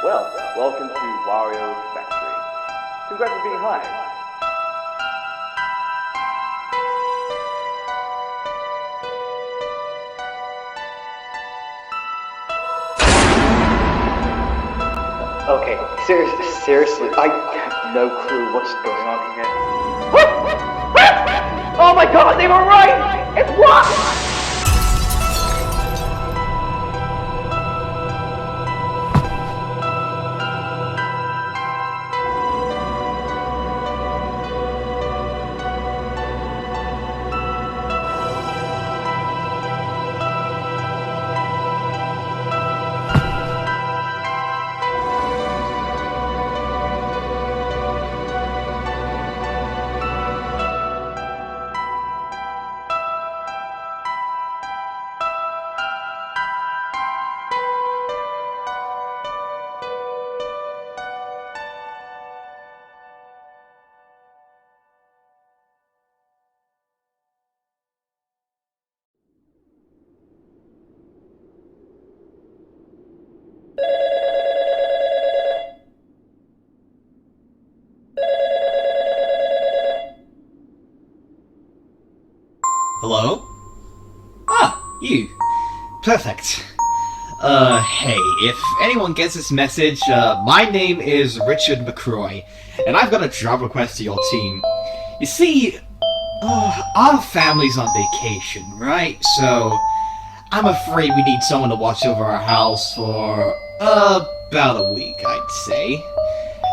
Well, welcome to Wario's Factory. Congrats on being hired. Okay, seriously, I have no clue what's going on here. Oh my god, they were right! It's what? Hello? Ah, you. Perfect. Hey, if anyone gets this message, my name is Richard McRoy, and I've got a job request to your team. You see, our family's on vacation, right? So, I'm afraid we need someone to watch over our house for, about a week, I'd say.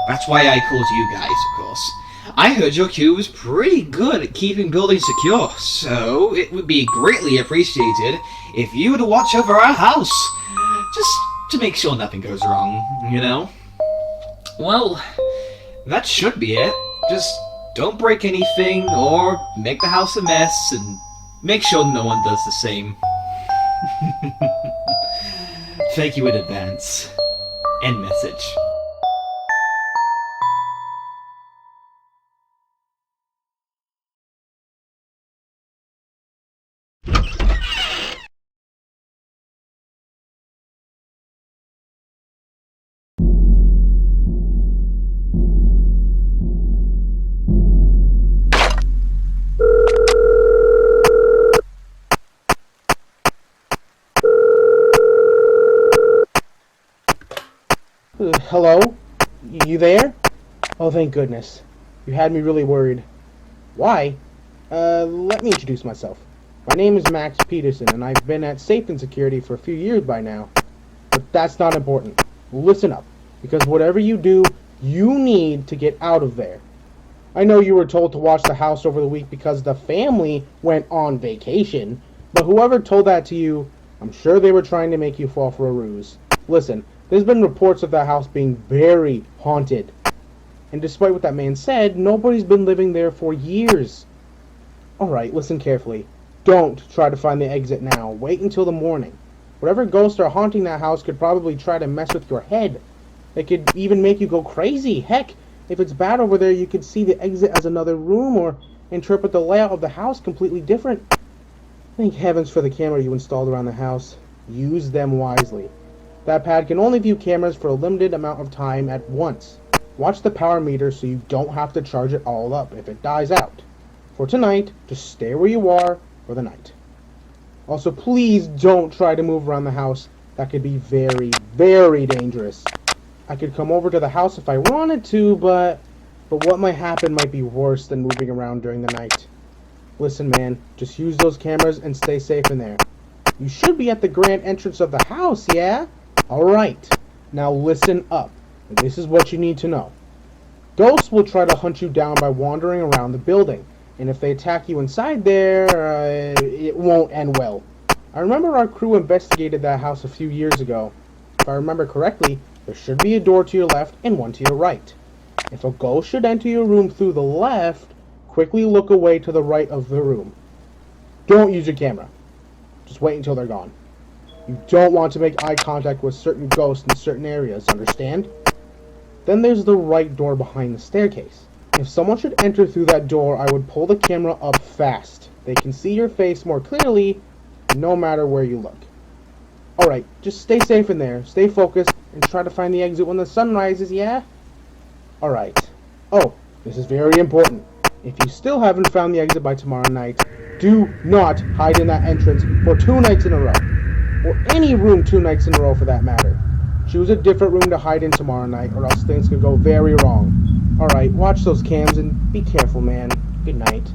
That's why I called you guys, of course. I heard your crew was pretty good at keeping buildings secure, so it would be greatly appreciated if you were to watch over our house. Just to make sure nothing goes wrong, you know? Well, that should be it. Just don't break anything or make the house a mess, and make sure no one does the same. Thank you in advance. End message. Hello? You there? Oh, thank goodness. You had me really worried. Why? Let me introduce myself. My name is Max Peterson, and I've been at Safety and Security for a few years by now. But that's not important. Listen up, because whatever you do, you need to get out of there. I know you were told to watch the house over the week because the family went on vacation, but whoever told that to you, I'm sure they were trying to make you fall for a ruse. Listen, there's been reports of that house being very haunted. And despite what that man said, nobody's been living there for years. Alright, listen carefully. Don't try to find the exit now. Wait until the morning. Whatever ghosts are haunting that house could probably try to mess with your head. They could even make you go crazy. Heck, if it's bad over there, you could see the exit as another room or interpret the layout of the house completely different. Thank heavens for the camera you installed around the house. Use them wisely. That pad can only view cameras for a limited amount of time at once. Watch the power meter so you don't have to charge it all up if it dies out. For tonight, just stay where you are for the night. Also, please don't try to move around the house. That could be very, very dangerous. I could come over to the house if I wanted to, but what might happen might be worse than moving around during the night. Listen, man, just use those cameras and stay safe in there. You should be at the grand entrance of the house, yeah? Alright, now listen up. This is what you need to know. Ghosts will try to hunt you down by wandering around the building, and if they attack you inside there, it won't end well. I remember our crew investigated that house a few years ago. If I remember correctly, there should be a door to your left and one to your right. If a ghost should enter your room through the left, quickly look away to the right of the room. Don't use your camera. Just wait until they're gone. You don't want to make eye contact with certain ghosts in certain areas, understand? Then there's the right door behind the staircase. If someone should enter through that door, I would pull the camera up fast. They can see your face more clearly, no matter where you look. Alright, just stay safe in there, stay focused, and try to find the exit when the sun rises, yeah? Alright. Oh, this is very important. If you still haven't found the exit by tomorrow night, do not hide in that entrance for 2 nights in a row. Or any room 2 nights in a row for that matter. Choose a different room to hide in tomorrow night, or else things could go very wrong. Alright, watch those cams and be careful, man. Good night.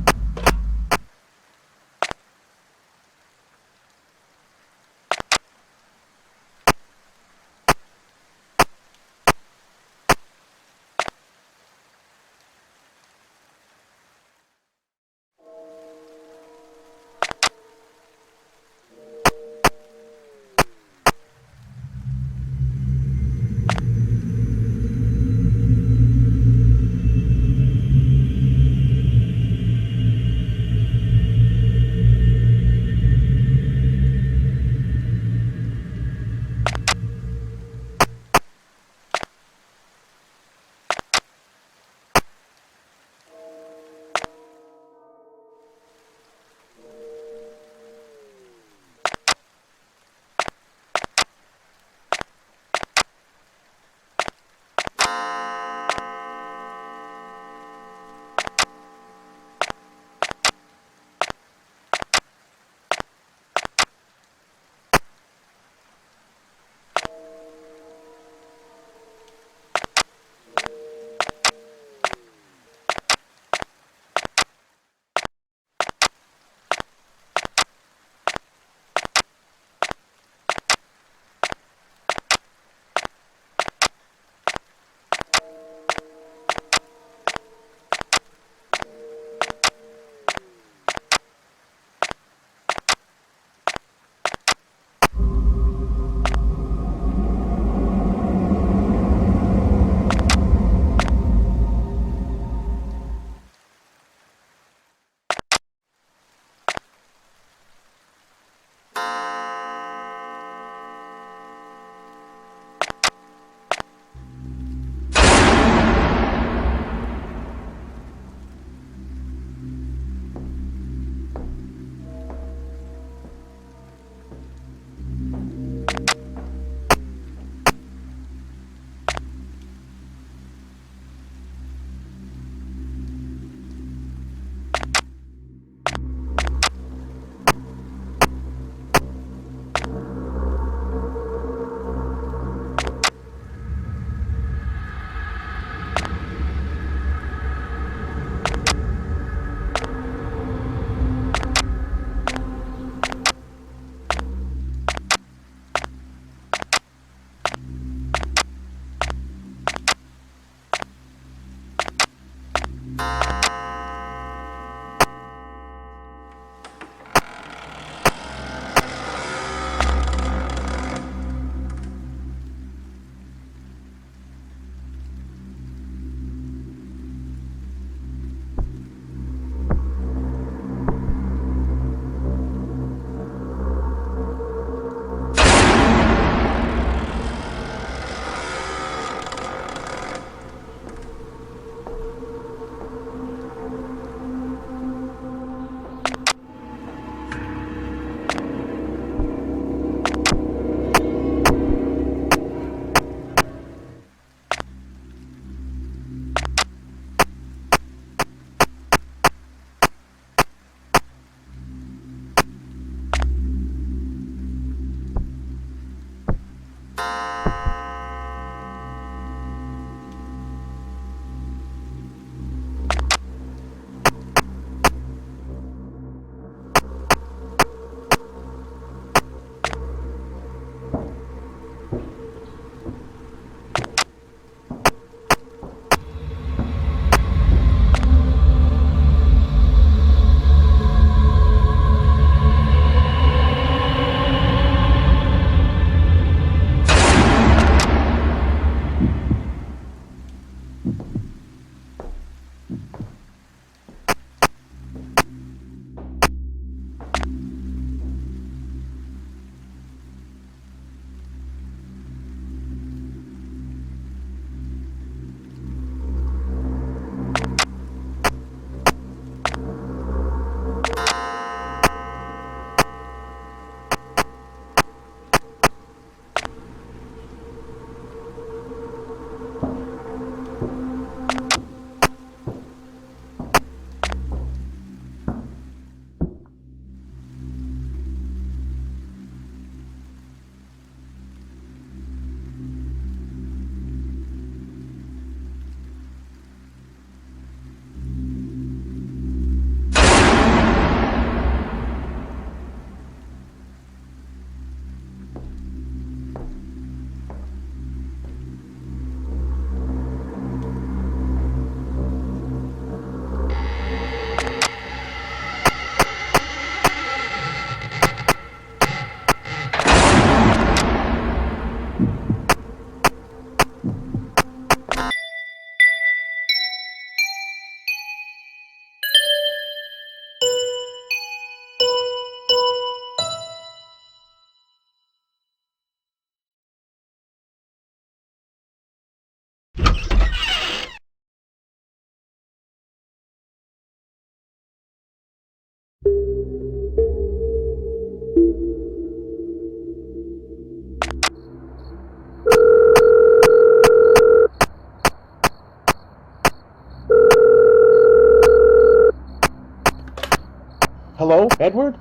Hello, Edward?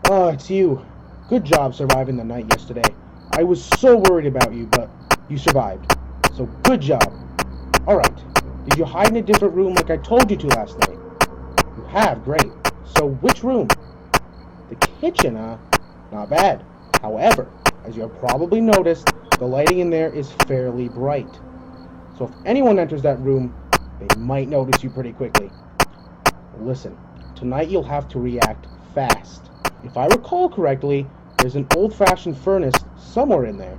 Oh, it's you. Good job surviving the night yesterday. I was so worried about you, but you survived. So good job. Alright, did you hide in a different room like I told you to last night? You have, great. So which room? The kitchen, huh? Not bad. However, as you have probably noticed, the lighting in there is fairly bright. So if anyone enters that room, they might notice you pretty quickly. Listen, tonight you'll have to react fast. If I recall correctly, there's an old-fashioned furnace somewhere in there.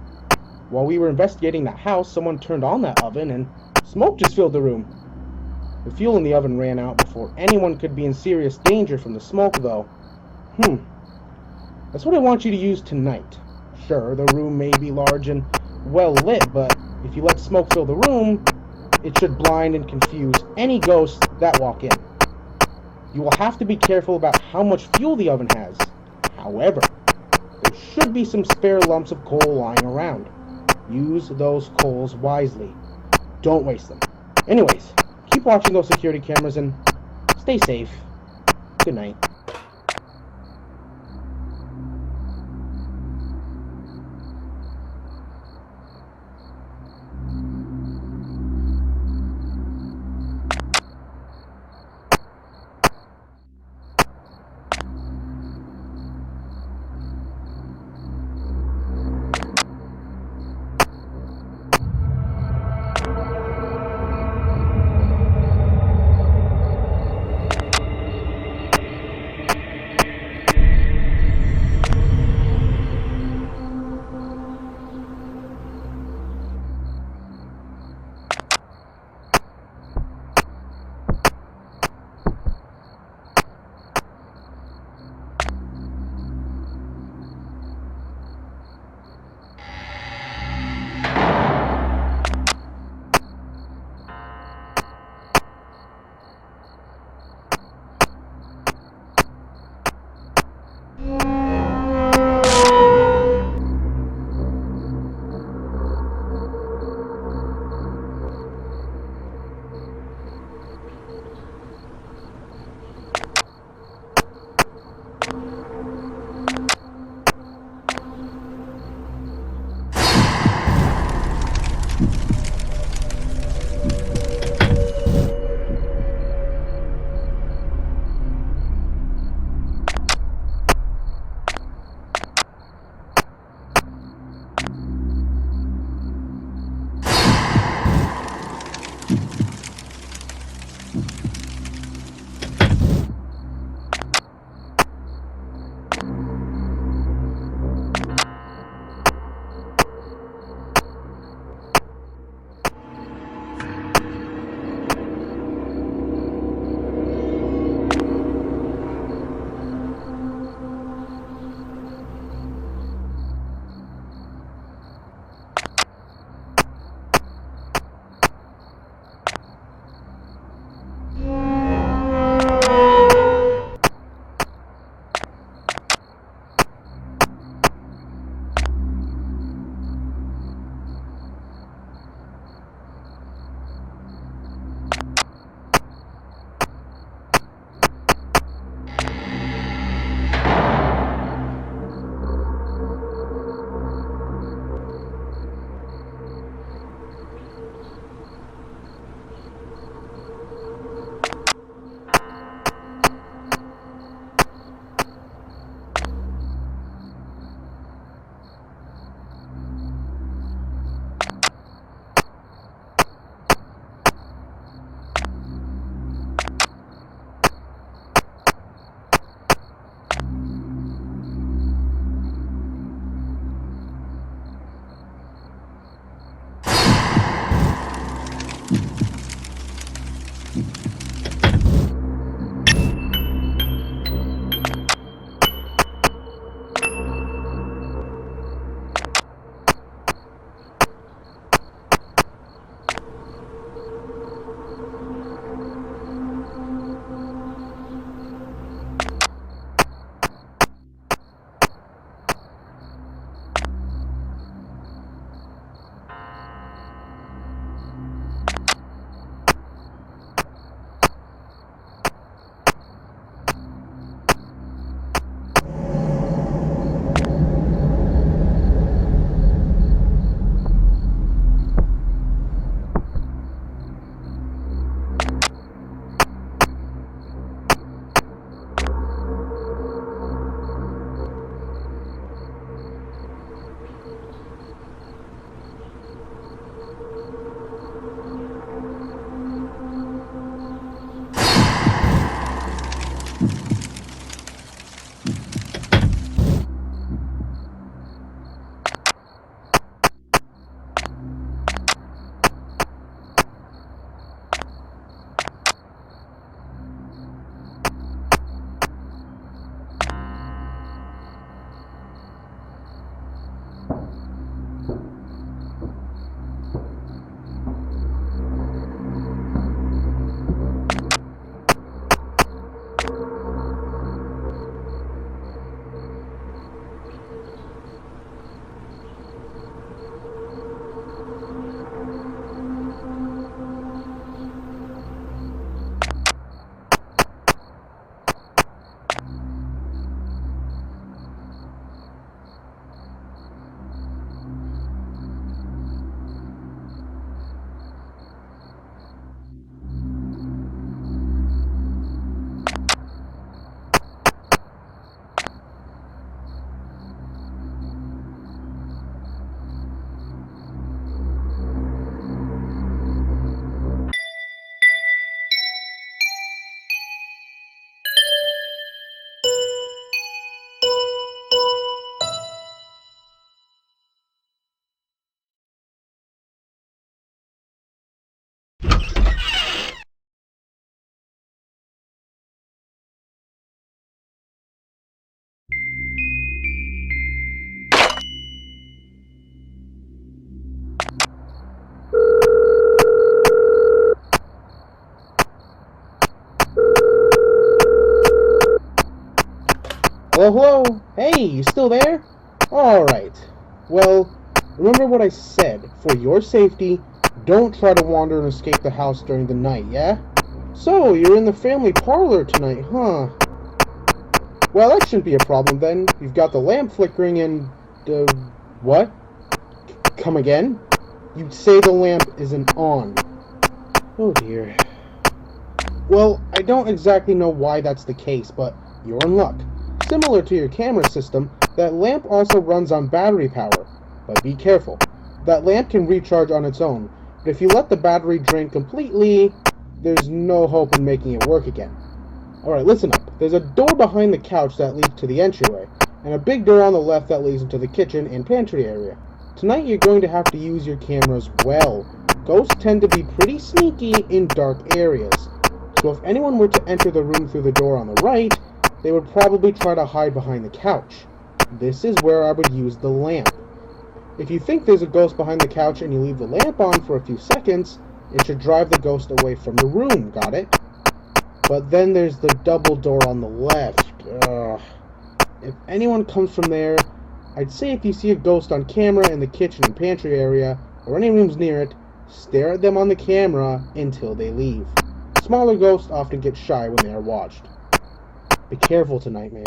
While we were investigating that house, someone turned on that oven and smoke just filled the room. The fuel in the oven ran out before anyone could be in serious danger from the smoke, though. That's what I want you to use tonight. Sure, the room may be large and well lit, but if you let smoke fill the room, it should blind and confuse any ghosts that walk in. You will have to be careful about how much fuel the oven has. However, there should be some spare lumps of coal lying around. Use those coals wisely. Don't waste them. Anyways, keep watching those security cameras and stay safe. Good night. Hello, hello? Hey, you still there? Alright. Well, remember what I said. For your safety, don't try to wander and escape the house during the night, yeah? So, you're in the family parlor tonight, huh? Well, that shouldn't be a problem then. You've got the lamp flickering and... what? Come again? You'd say the lamp isn't on. Oh dear. Well, I don't exactly know why that's the case, but you're in luck. Similar to your camera system, that lamp also runs on battery power. But be careful. That lamp can recharge on its own, but if you let the battery drain completely, there's no hope in making it work again. Alright, listen up. There's a door behind the couch that leads to the entryway, and a big door on the left that leads into the kitchen and pantry area. Tonight you're going to have to use your cameras well. Ghosts tend to be pretty sneaky in dark areas, so if anyone were to enter the room through the door on the right, they would probably try to hide behind the couch. This is where I would use the lamp. If you think there's a ghost behind the couch and you leave the lamp on for a few seconds, it should drive the ghost away from the room, got it? But then there's the double door on the left. Ugh. If anyone comes from there, I'd say if you see a ghost on camera in the kitchen and pantry area, or any rooms near it, stare at them on the camera until they leave. Smaller ghosts often get shy when they are watched. Be careful tonight, man.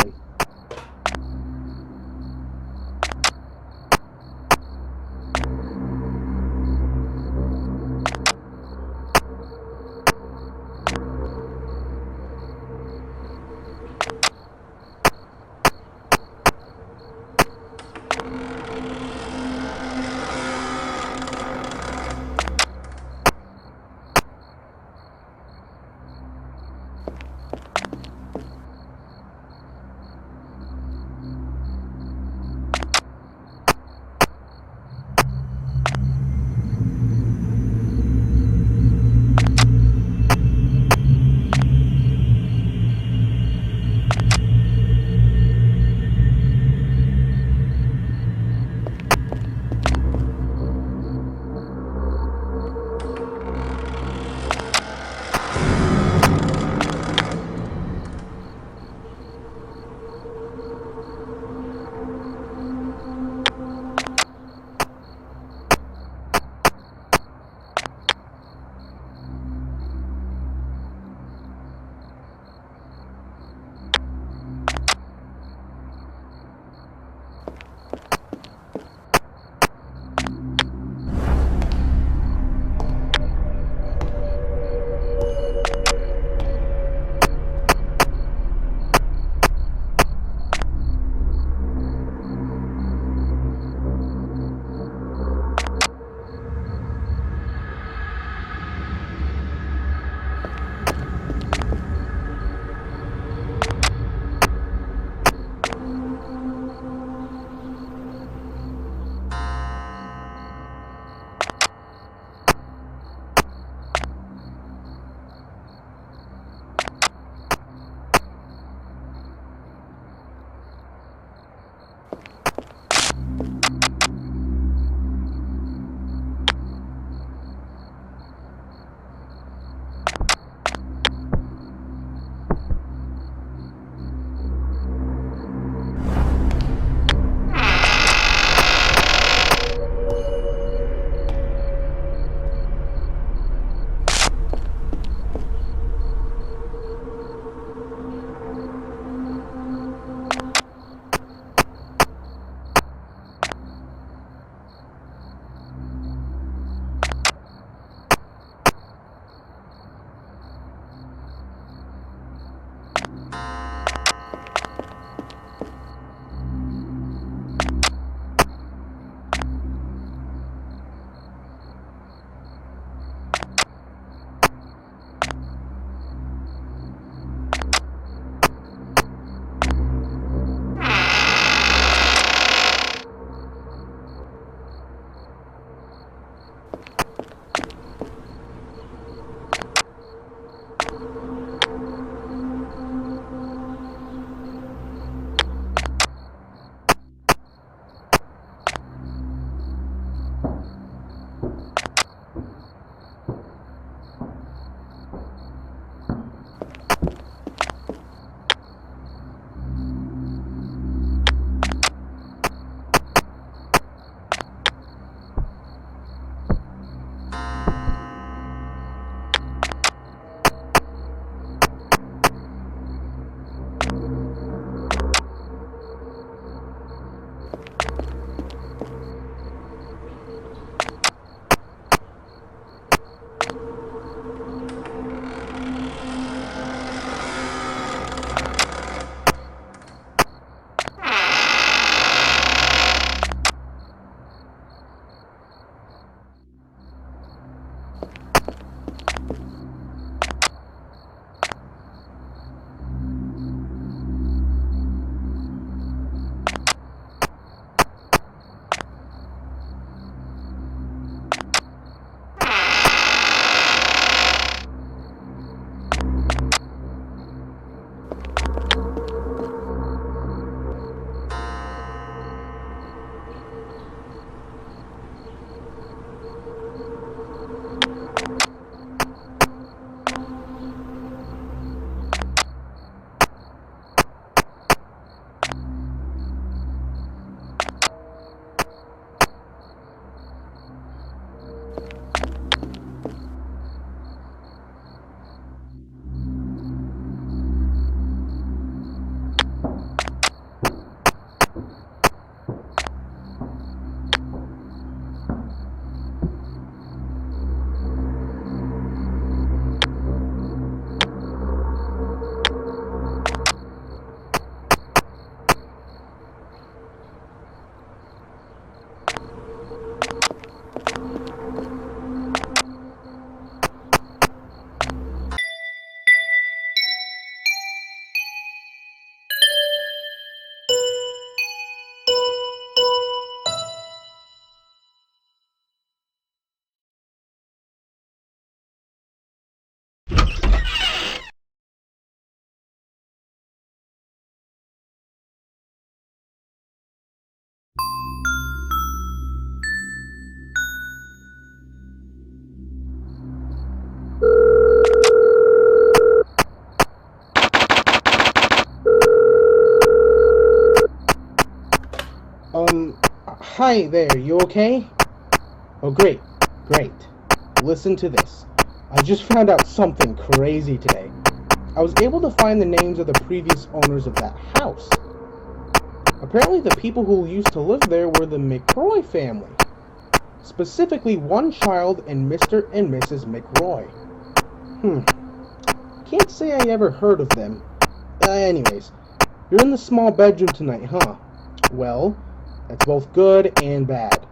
Hi there, you okay? Oh, great. Listen to this. I just found out something crazy today. I was able to find the names of the previous owners of that house. Apparently the people who used to live there were the McRoy family. Specifically, one child and Mr. and Mrs. McRoy. Can't say I ever heard of them. Anyways, you're in the small bedroom tonight, huh? Well, that's both good and bad.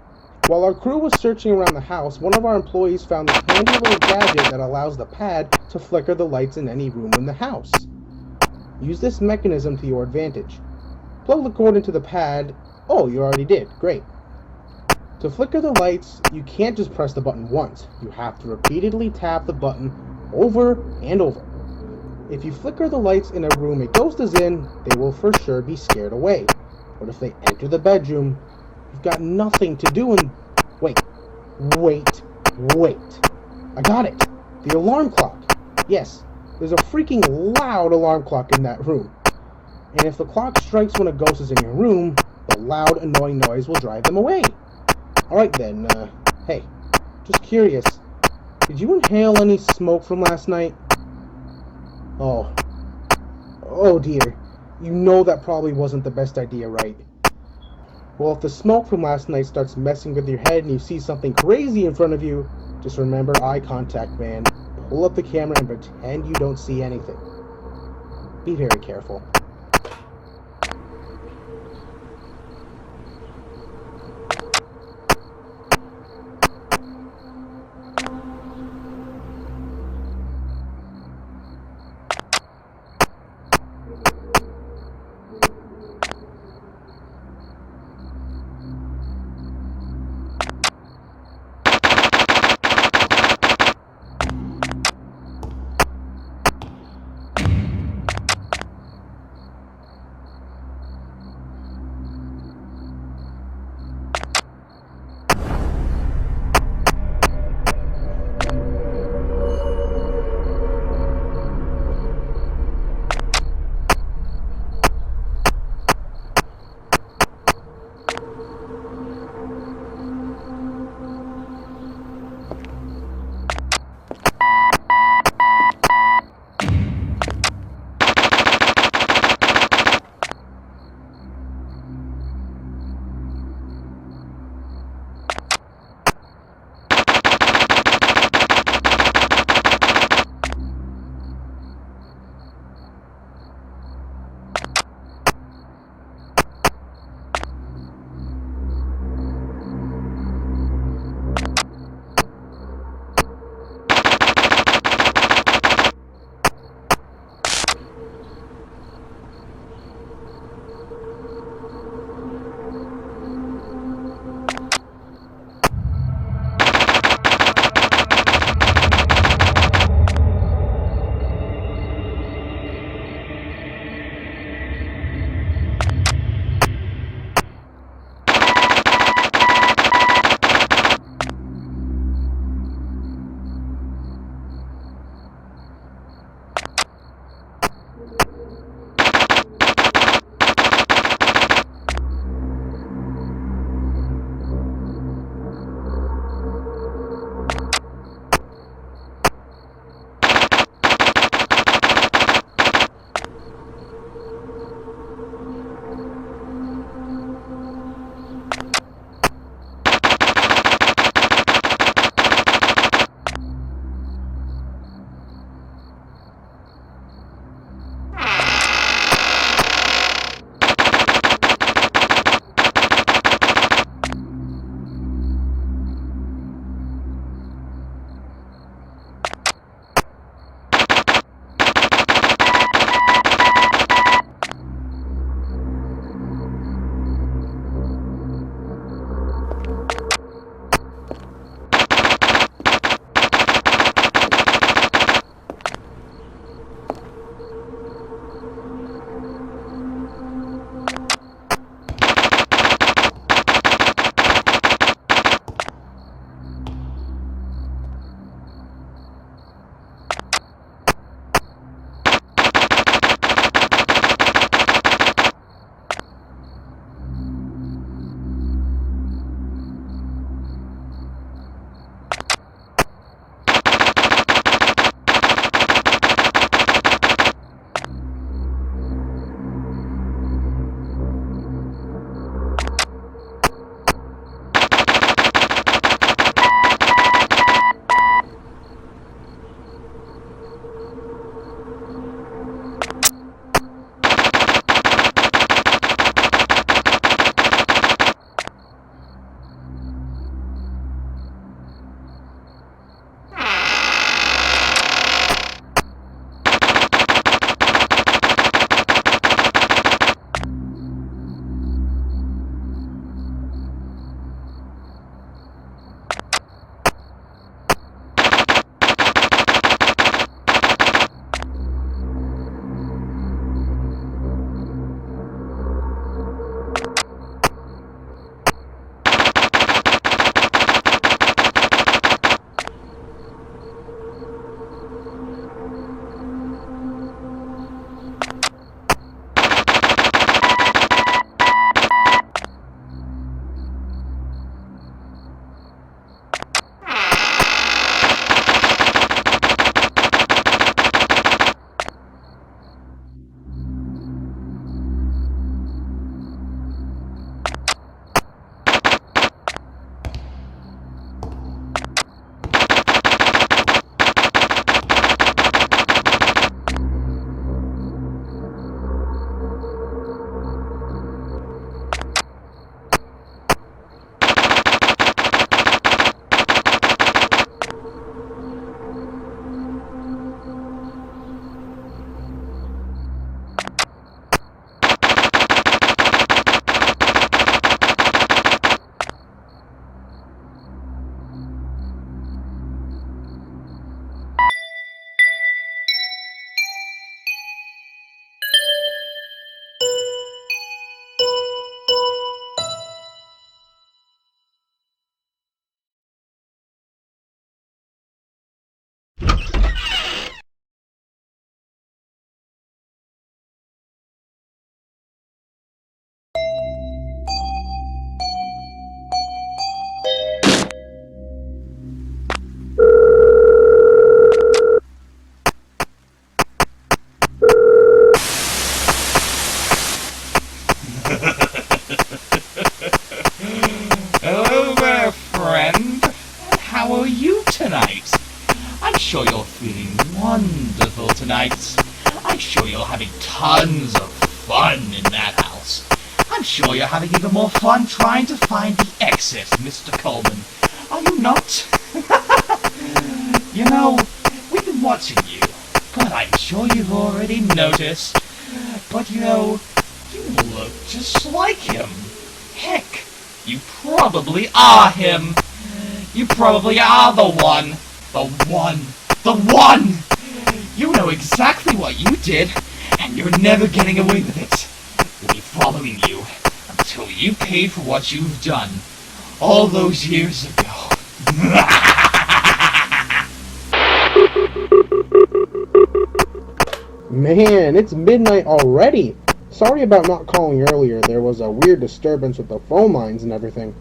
While our crew was searching around the house, one of our employees found this handy little gadget that allows the pad to flicker the lights in any room in the house. Use this mechanism to your advantage. Plug the cord into the pad. Oh, you already did. Great. To flicker the lights, you can't just press the button once. You have to repeatedly tap the button over and over. If you flicker the lights in a room a ghost is in, they will for sure be scared away. But if they enter the bedroom, you've got nothing to do and... Wait. I got it. The alarm clock. Yes, there's a freaking loud alarm clock in that room. And if the clock strikes when a ghost is in your room, the loud, annoying noise will drive them away. Alright then, hey, just curious. Did you inhale any smoke from last night? Oh dear. You know that probably wasn't the best idea, right? Well, if the smoke from last night starts messing with your head and you see something crazy in front of you, just remember eye contact, man. Pull up the camera and pretend you don't see anything. Be very careful. tons of fun in that house. I'm sure you're having even more fun trying to find the exit, Mr. Coleman. Are you not? You know, we've been watching you, but I'm sure you've already noticed. But you know, you look just like him. Heck, you probably are him. You probably are the one. The one. The one! You know exactly what you did, and you're never getting away with it. We'll be following you until you pay for what you've done all those years ago. Man, it's midnight already. Sorry about not calling earlier. There was a weird disturbance with the phone lines and everything.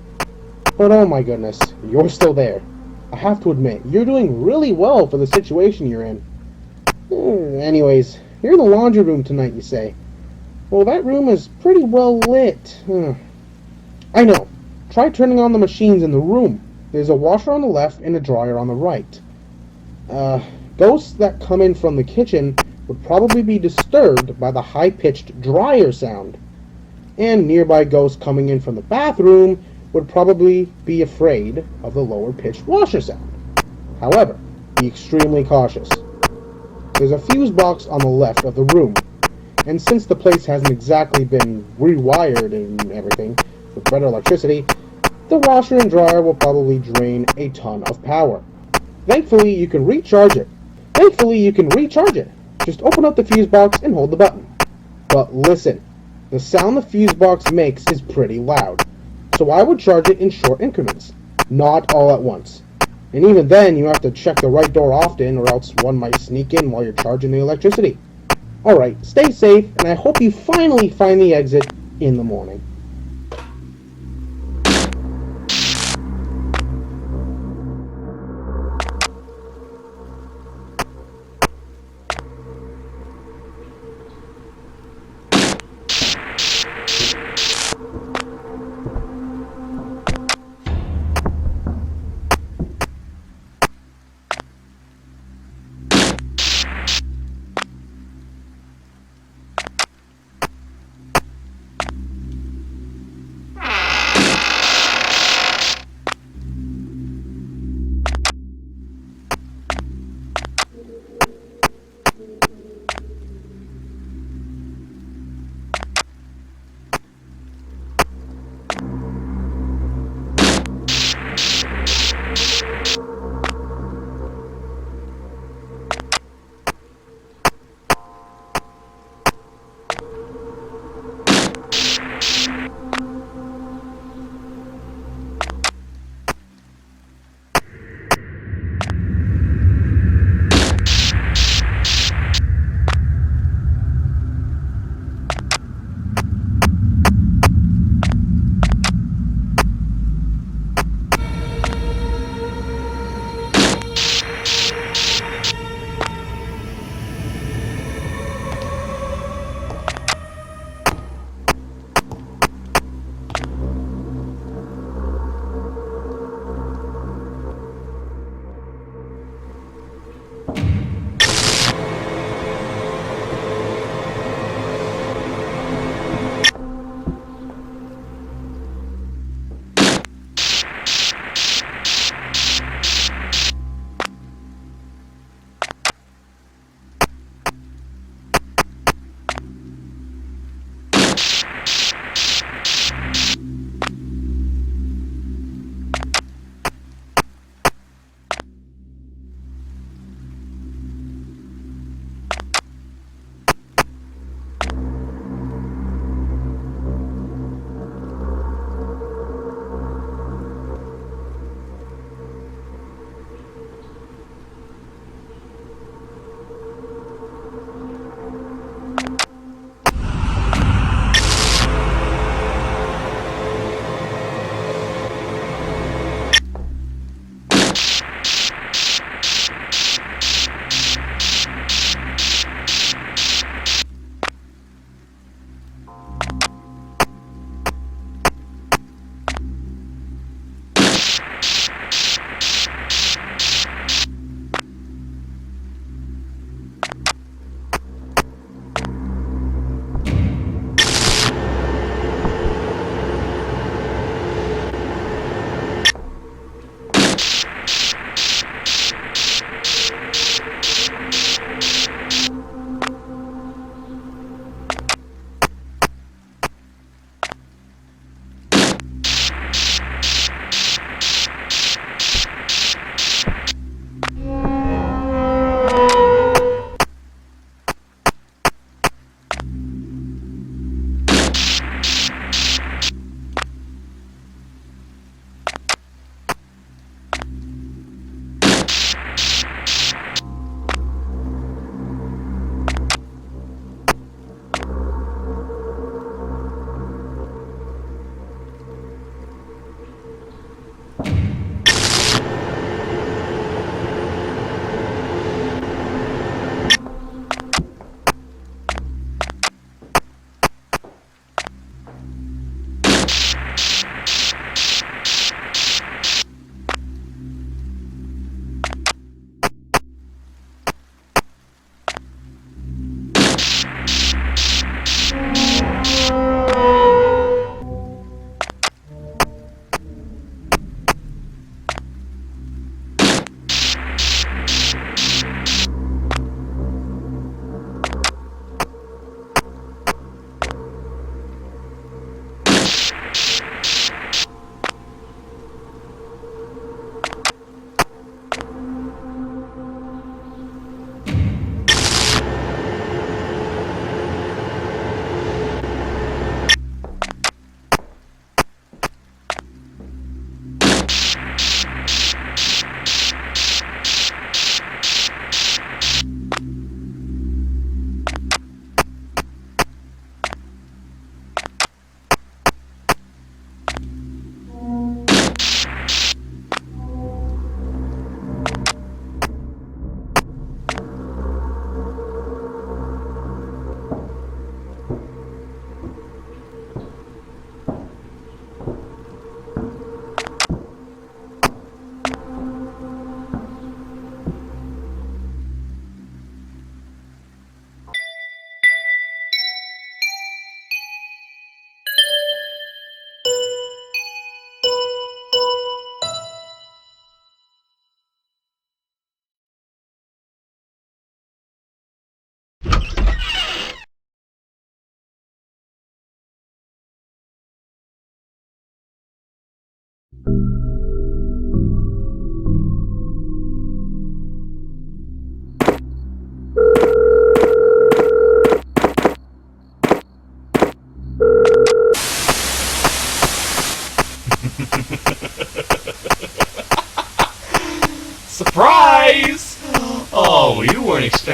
But oh my goodness, you're still there. I have to admit, you're doing really well for the situation you're in. Anyways, you're in the laundry room tonight, you say. Well, that room is pretty well lit. I know. Try turning on the machines in the room. There's a washer on the left and a dryer on the right. Ghosts that come in from the kitchen would probably be disturbed by the high-pitched dryer sound. And nearby ghosts coming in from the bathroom would probably be afraid of the lower-pitched washer sound. However, be extremely cautious. There's a fuse box on the left of the room, and since the place hasn't exactly been rewired and everything with better electricity, the washer and dryer will probably drain a ton of power. Thankfully, you can recharge it. Just open up the fuse box and hold the button. But listen, the sound the fuse box makes is pretty loud, so I would charge it in short increments, not all at once. And even then, you have to check the right door often, or else one might sneak in while you're charging the electricity. Alright, stay safe, and I hope you finally find the exit in the morning.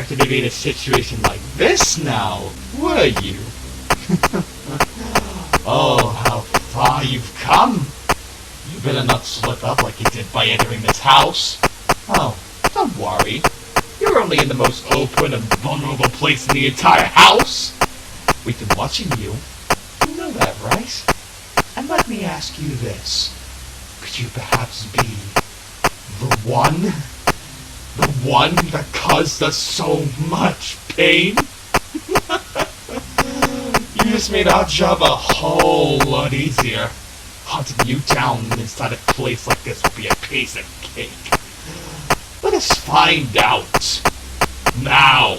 expecting to be in a situation like this now, were you? Oh, how far you've come. You better not slip up like you did by entering this house. Oh, don't worry. You're only in the most open and vulnerable place in the entire house. We've been watching you. You know that, right? And let me ask you this. Could you perhaps be the one? The one that caused us so much pain? You just made our job a whole lot easier. Hunting you down inside a place like this would be a piece of cake. Let us find out. Now.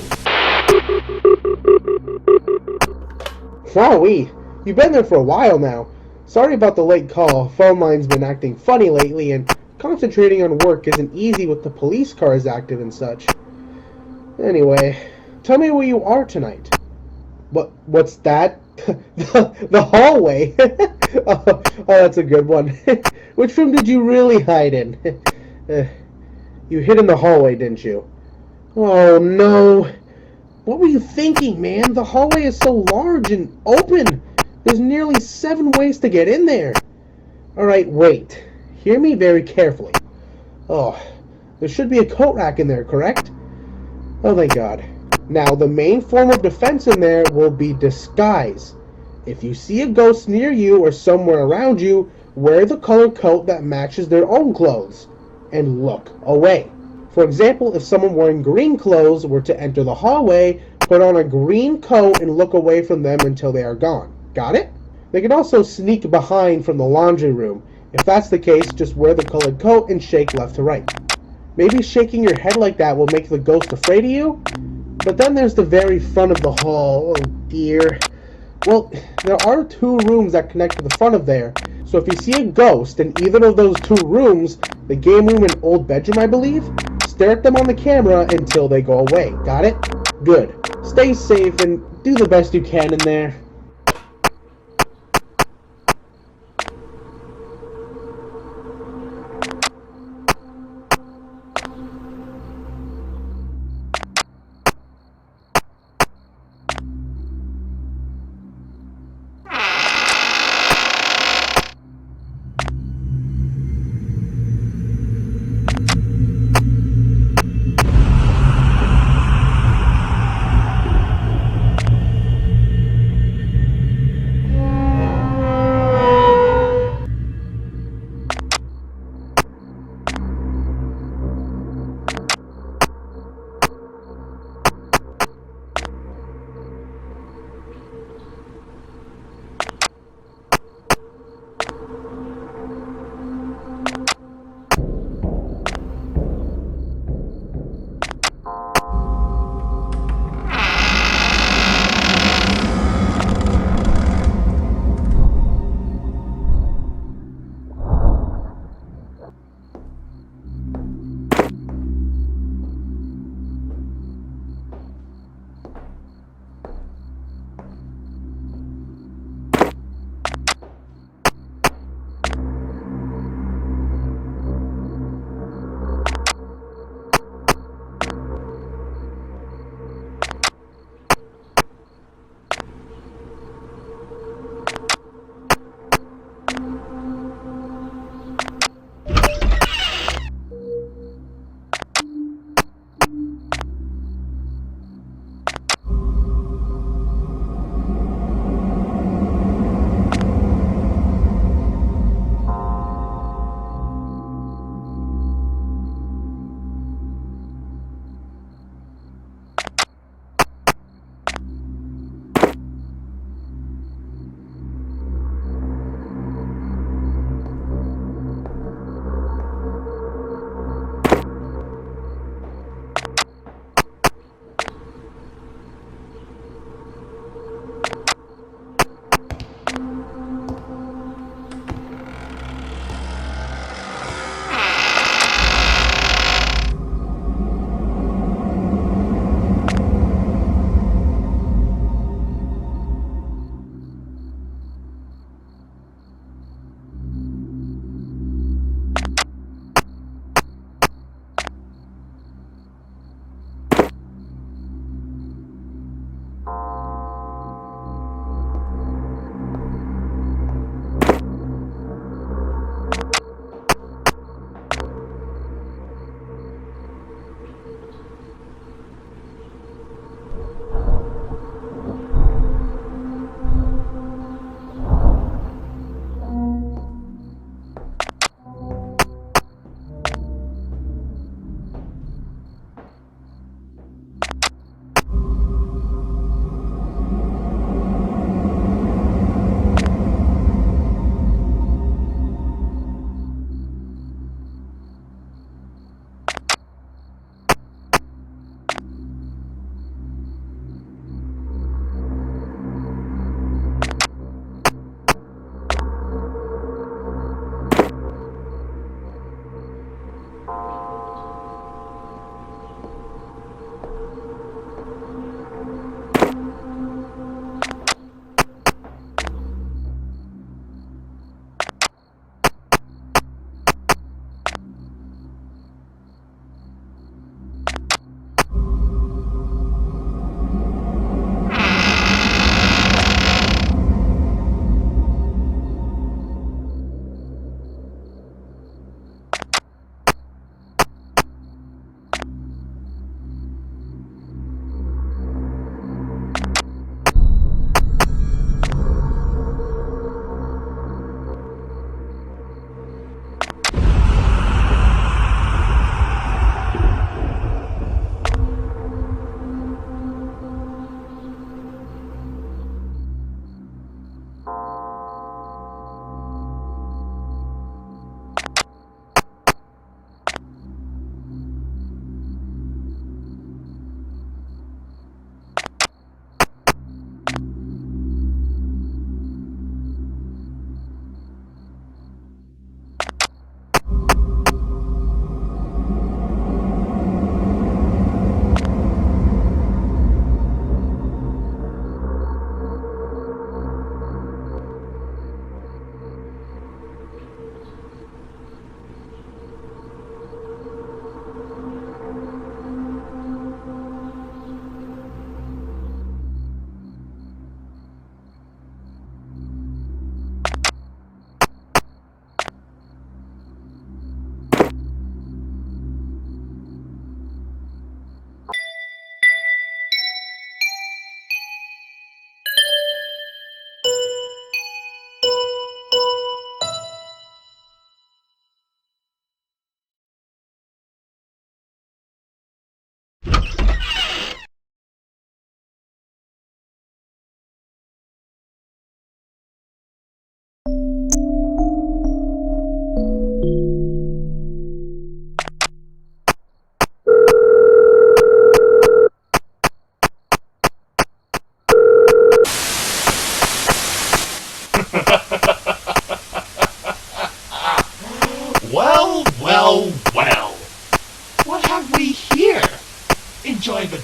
Wowee, you've been there for a while now. Sorry about the late call. Phone line's been acting funny lately, and concentrating on work isn't easy with the police cars active and such. Anyway, tell me where you are tonight. What's that? the hallway. Oh, that's a good one. Which room did you really hide in? You hid in the hallway, didn't you? Oh no. What were you thinking, man? The hallway is so large and open. There's nearly 7 ways to get in there. Alright, wait. Hear me very carefully. Oh, there should be a coat rack in there, correct? Oh, thank God. Now, the main form of defense in there will be disguise. If you see a ghost near you or somewhere around you, wear the colored coat that matches their own clothes. And look away. For example, if someone wearing green clothes were to enter the hallway, put on a green coat and look away from them until they are gone. Got it? They can also sneak behind from the laundry room. If that's the case, just wear the colored coat and shake left to right. Maybe shaking your head like that will make the ghost afraid of you? But then there's the very front of the hall. Oh dear. Well, there are 2 rooms that connect to the front of there. So if you see a ghost in either of those 2 rooms, the game room and old bedroom, I believe, stare at them on the camera until they go away. Got it? Good. Stay safe and do the best you can in there.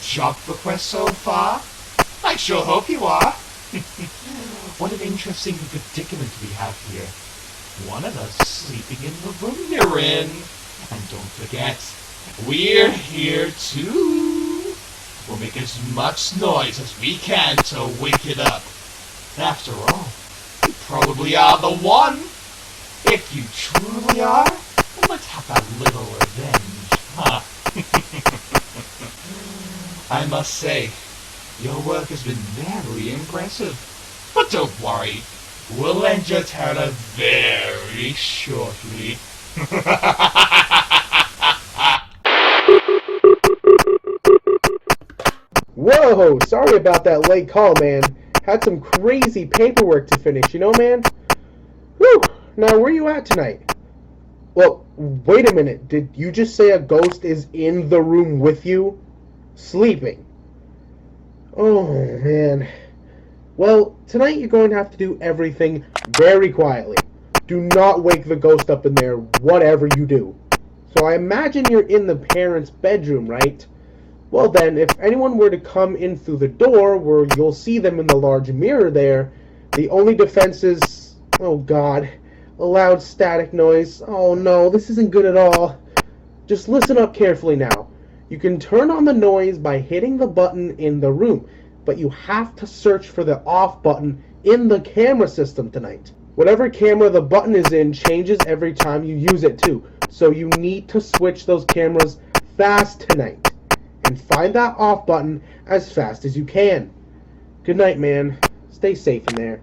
job request so far? I sure hope you are. What an interesting predicament we have here. One of us sleeping in the room you're in. And don't forget, we're here too. We'll make as much noise as we can to wake it up. After all, you probably are the one. If you truly are, then let's have a little revenge, huh? I must say, your work has been very impressive. But don't worry, we'll end your terror very shortly. Whoa, sorry about that late call, man. Had some crazy paperwork to finish, you know, man? Whew, now where you at tonight? Well, wait a minute, did you just say a ghost is in the room with you? Sleeping? Oh, man. Well, tonight you're going to have to do everything very quietly. Do not wake the ghost up in there, whatever you do. So I imagine you're in the parents' bedroom, right? Well then, if anyone were to come in through the door, where you'll see them in the large mirror there, the only defense is, oh god, a loud static noise. Oh no, this isn't good at all. Just listen up carefully now. You can turn on the noise by hitting the button in the room, but you have to search for the off button in the camera system tonight. Whatever camera the button is in changes every time you use it too, so you need to switch those cameras fast tonight. And find that off button as fast as you can. Good night, man. Stay safe in there.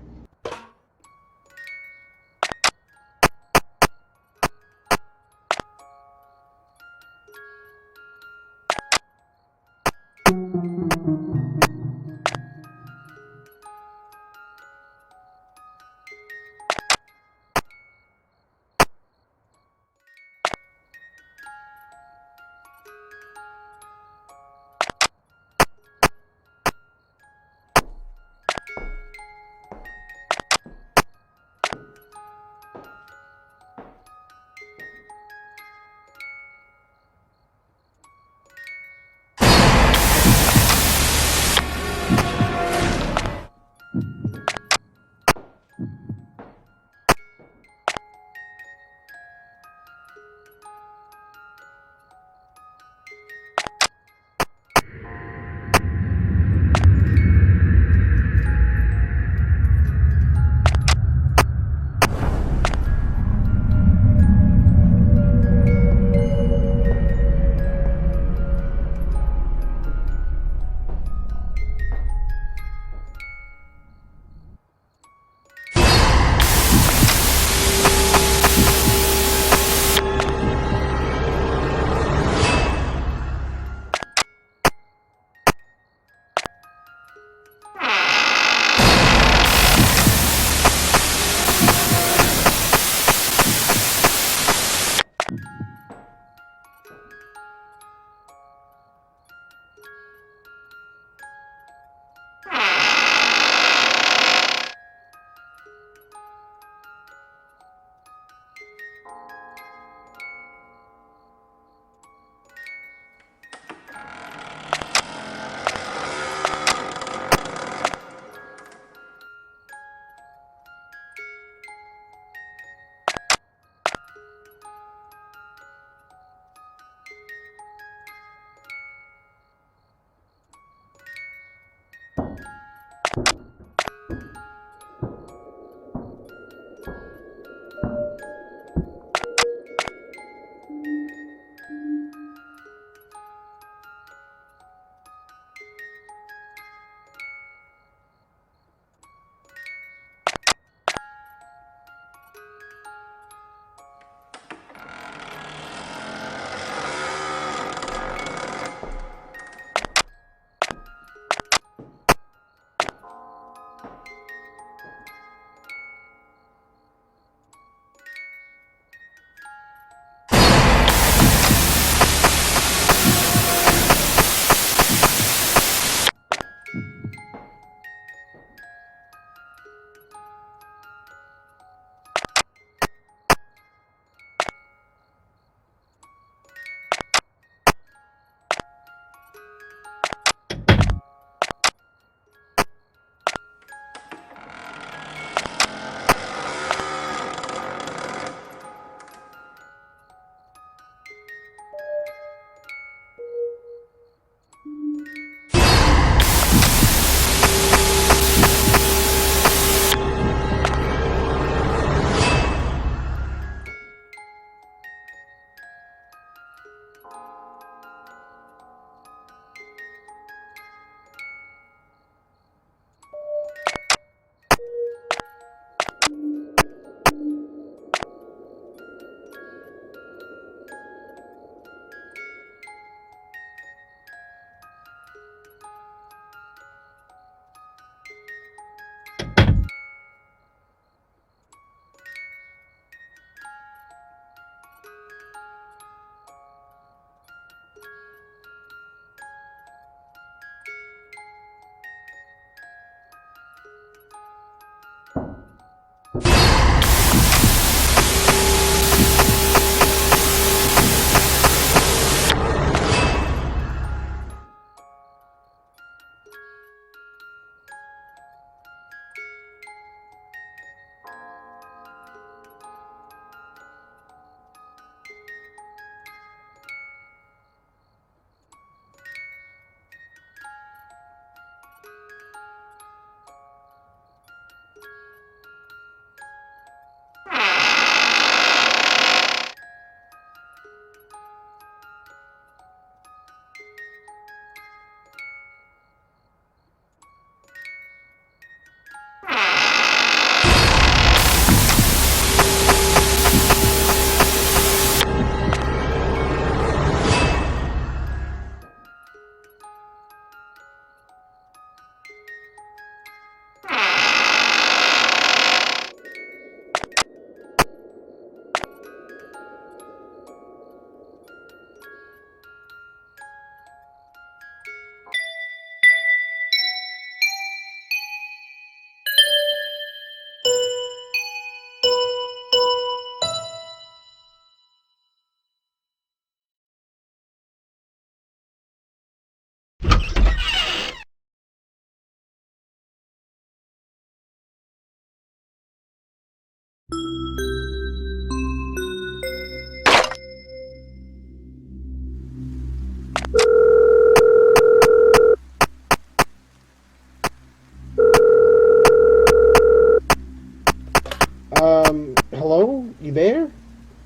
Hello? You there?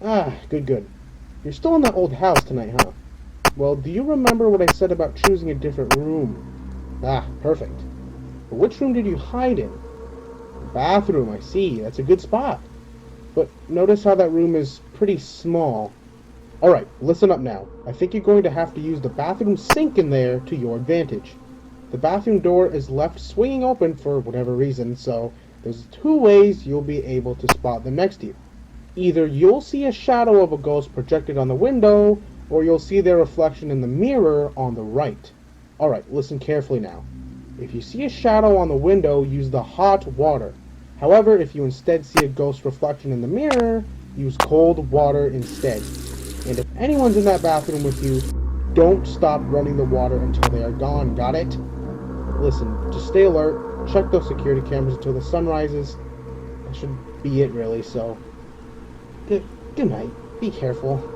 Ah, good. You're still in that old house tonight, huh? Well, do you remember what I said about choosing a different room? Ah, perfect. But which room did you hide in? The bathroom, I see. That's a good spot. But notice how that room is pretty small. Alright, listen up now. I think you're going to have to use the bathroom sink in there to your advantage. The bathroom door is left swinging open for whatever reason, so there's two ways you'll be able to spot them next to you. Either you'll see a shadow of a ghost projected on the window, or you'll see their reflection in the mirror on the right. Alright, listen carefully now. If you see a shadow on the window, use the hot water. However, if you instead see a ghost reflection in the mirror, use cold water instead. And if anyone's in that bathroom with you, don't stop running the water until they are gone, got it? Listen, just stay alert, check those security cameras until the sun rises. That should be it really, so good night. Be careful.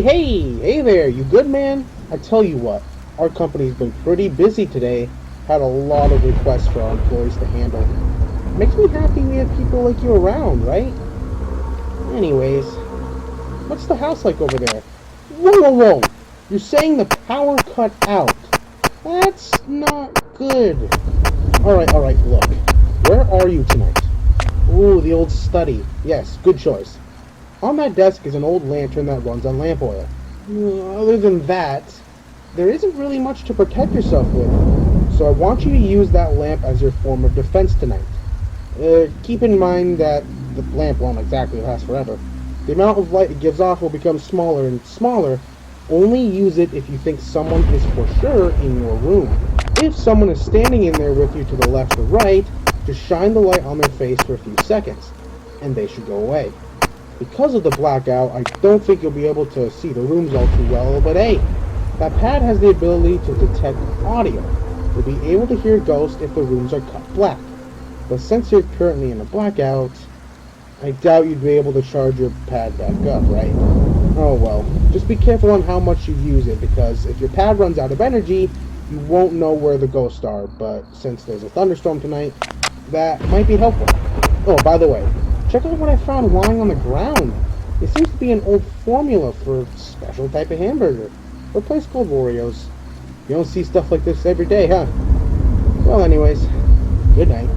Hey there, you good, man? I tell you what, our company's been pretty busy today. Had a lot of requests for our employees to handle. Makes me happy we have people like you around, right? Anyways, what's the house like over there? Whoa! You're saying the power cut out. That's not good. Alright, look. Where are you tonight? Ooh, the old study. Yes, good choice. On that desk is an old lantern that runs on lamp oil. Other than that, there isn't really much to protect yourself with, so I want you to use that lamp as your form of defense tonight. Keep in mind that the lamp won't exactly last forever. The amount of light it gives off will become smaller and smaller. Only use it if you think someone is for sure in your room. If someone is standing in there with you to the left or right, just shine the light on their face for a few seconds, and they should go away. Because of the blackout, I don't think you'll be able to see the rooms all too well, but hey, that pad has the ability to detect audio. You'll be able to hear ghosts if the rooms are cut black. But since you're currently in a blackout, I doubt you'd be able to charge your pad back up, right? Oh well, just be careful on how much you use it, because if your pad runs out of energy, you won't know where the ghosts are, but since there's a thunderstorm tonight, that might be helpful. Oh, by the way, check out what I found lying on the ground. It seems to be an old formula for a special type of hamburger, or a place called Wario's. You don't see stuff like this every day, huh? Well, anyways, good night.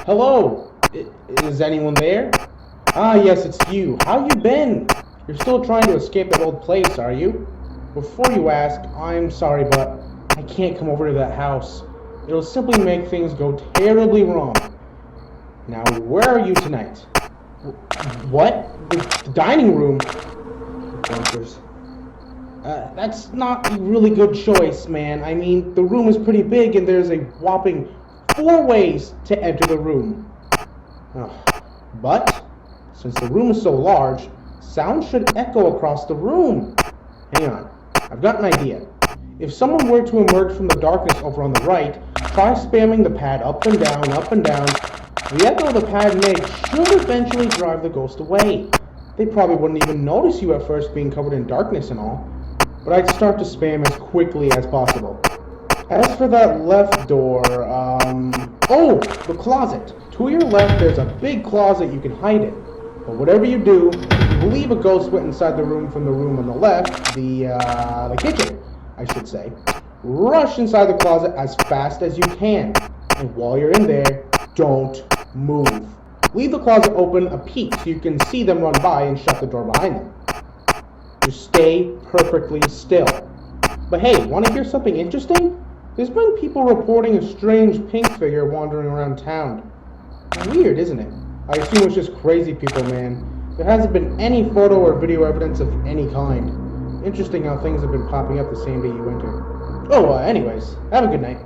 Hello? Is anyone there? Ah, yes, it's you. How you been? You're still trying to escape that old place, are you? Before you ask, I'm sorry, but I can't come over to that house. It'll simply make things go terribly wrong. Now, where are you tonight? What? The dining room? Bunkers. That's not a really good choice, man. I mean, the room is pretty big and there's a whopping 4 ways to enter the room. But, since the room is so large, sound should echo across the room. Hang on, I've got an idea. If someone were to emerge from the darkness over on the right, try spamming the pad up and down, up and down. The echo the pad makes should eventually drive the ghost away. They probably wouldn't even notice you at first being covered in darkness and all. But I'd start to spam as quickly as possible. As for that left door, oh, the closet. To your left, there's a big closet you can hide in. But whatever you do, if you believe a ghost went inside the room from the room on the left, the kitchen, I should say, rush inside the closet as fast as you can. And while you're in there, don't move. Leave the closet open a peek so you can see them run by and shut the door behind them. Just stay perfectly still. But hey, want to hear something interesting? There's been people reporting a strange pink figure wandering around town. Weird, isn't it? I assume it's just crazy people, man. There hasn't been any photo or video evidence of any kind. Interesting how things have been popping up the same day you enter. Oh, anyways, have a good night.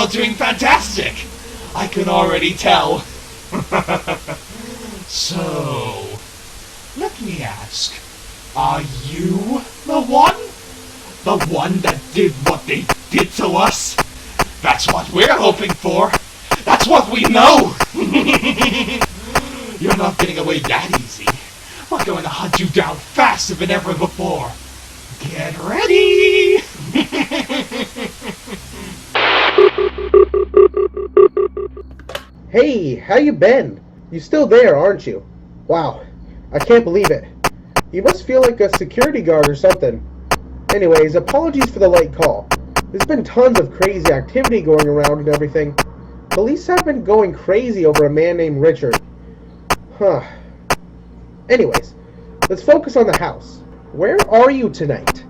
all doing fantastic. I can already tell. So, let me ask, are you the one? The one that did what they did to us? That's what we're hoping for. That's what we know. You're not getting away that easy. We're going to hunt you down faster than ever before. Get ready! Hey, how you been? You still there, aren't you? Wow, I can't believe it. You must feel like a security guard or something. Anyways, apologies for the late call. There's been tons of crazy activity going around and everything. Police have been going crazy over a man named Richard. Huh. Anyways, let's focus on the house. Where are you tonight?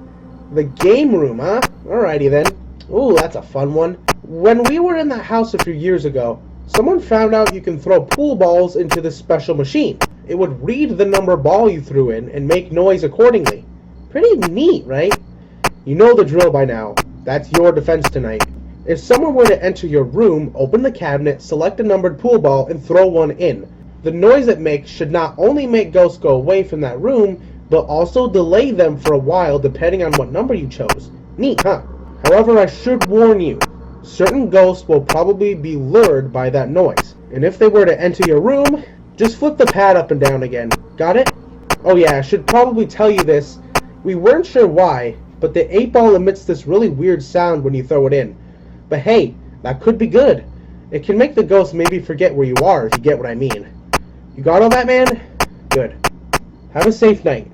The game room, huh? Alrighty then. Ooh, that's a fun one. When we were in that house a few years ago, someone found out you can throw pool balls into this special machine. It would read the number ball you threw in and make noise accordingly. Pretty neat, right? You know the drill by now. That's your defense tonight. If someone were to enter your room, open the cabinet, select a numbered pool ball, and throw one in, the noise it makes should not only make ghosts go away from that room, but also delay them for a while depending on what number you chose. Neat, huh? However, I should warn you, certain ghosts will probably be lured by that noise. And if they were to enter your room, just flip the pad up and down again. Got it? Oh yeah, I should probably tell you this. We weren't sure why, but the 8-ball emits this really weird sound when you throw it in. But hey, that could be good. It can make the ghost maybe forget where you are, if you get what I mean. You got all that, man? Good. Have a safe night.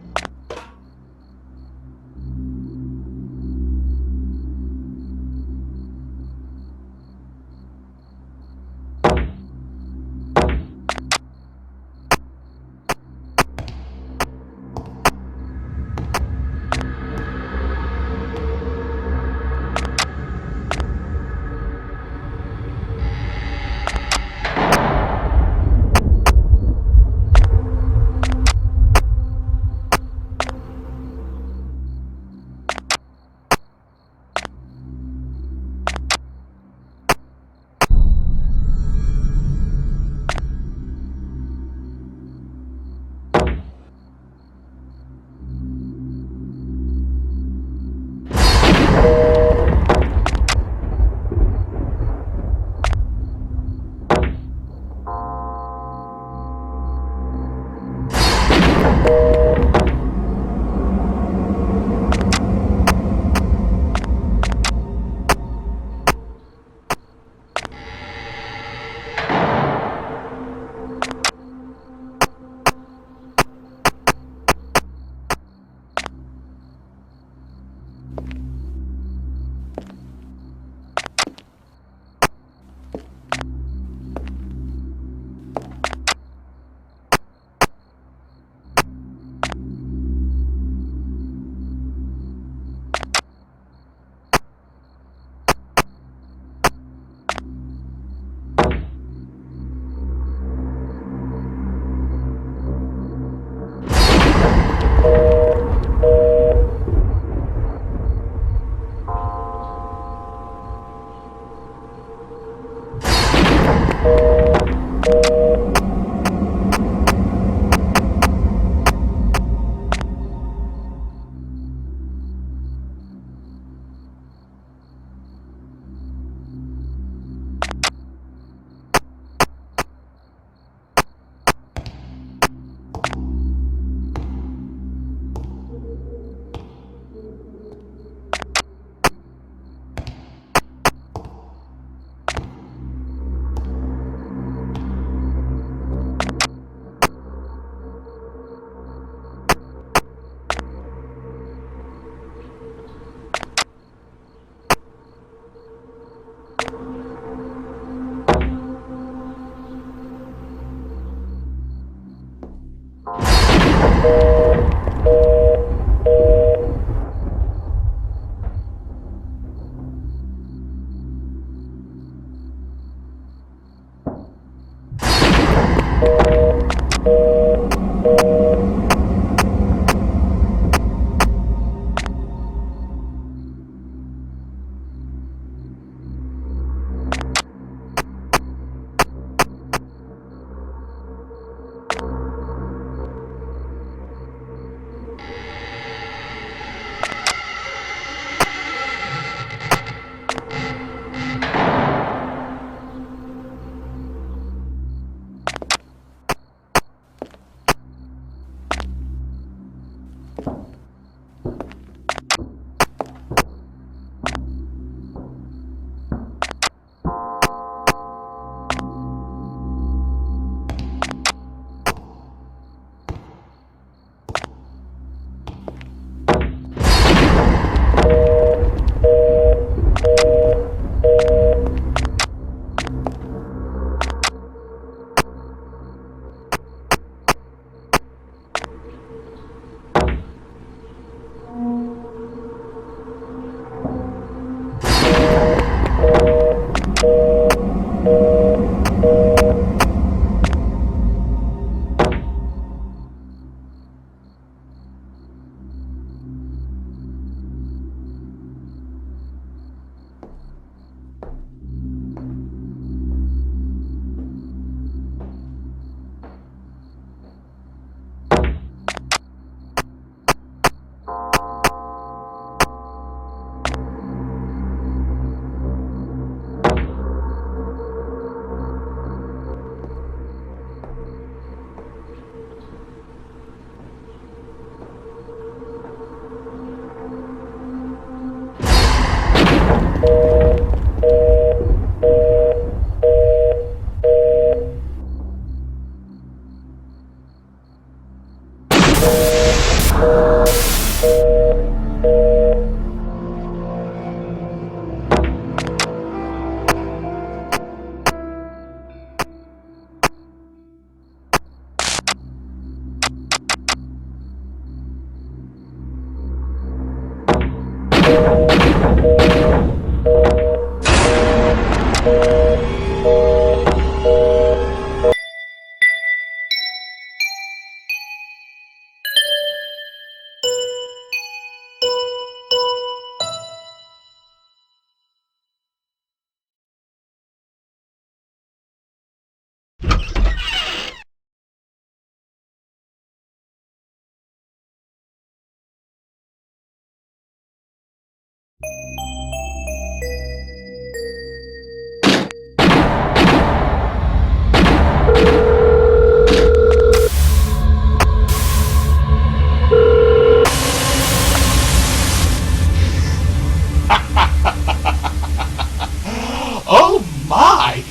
Oh my!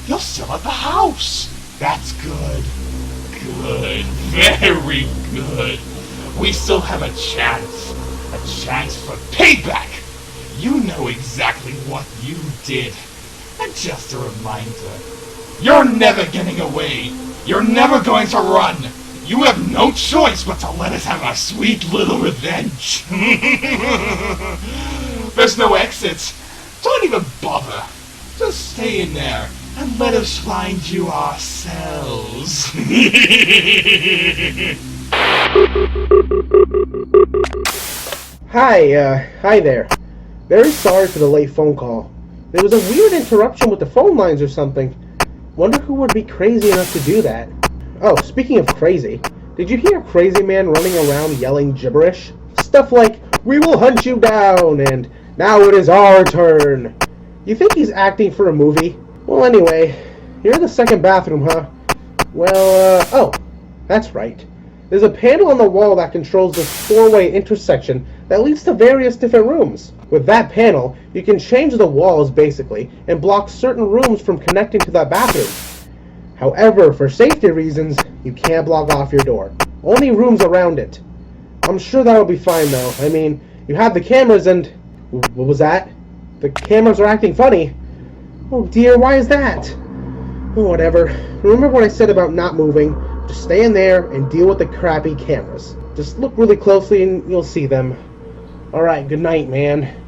You're still at the house! That's good. Good. Very good. We still have a chance. A chance for payback! You know exactly what you did. And just a reminder, you're never getting away. You're never going to run. You have no choice but to let us have our sweet little revenge. There's no exits. Don't even bother. Just stay in there and let us find you ourselves. Hi there. Very sorry for the late phone call. There was a weird interruption with the phone lines or something. Wonder who would be crazy enough to do that. Oh, speaking of crazy, did you hear a crazy man running around yelling gibberish? Stuff like, "We will hunt you down," and "Now it is our turn." You think he's acting for a movie? Well, anyway, you're in the second bathroom, huh? Well, oh, that's right. There's a panel on the wall that controls this four-way intersection that leads to various different rooms. With that panel, you can change the walls, basically, and block certain rooms from connecting to that bathroom. However, for safety reasons, you can't block off your door. Only rooms around it. I'm sure that'll be fine, though. I mean, you have the cameras and... What was that? The cameras are acting funny. Oh dear, why is that? Oh, whatever. Remember what I said about not moving? Just stay in there and deal with the crappy cameras. Just look really closely and you'll see them. Alright, good night, man.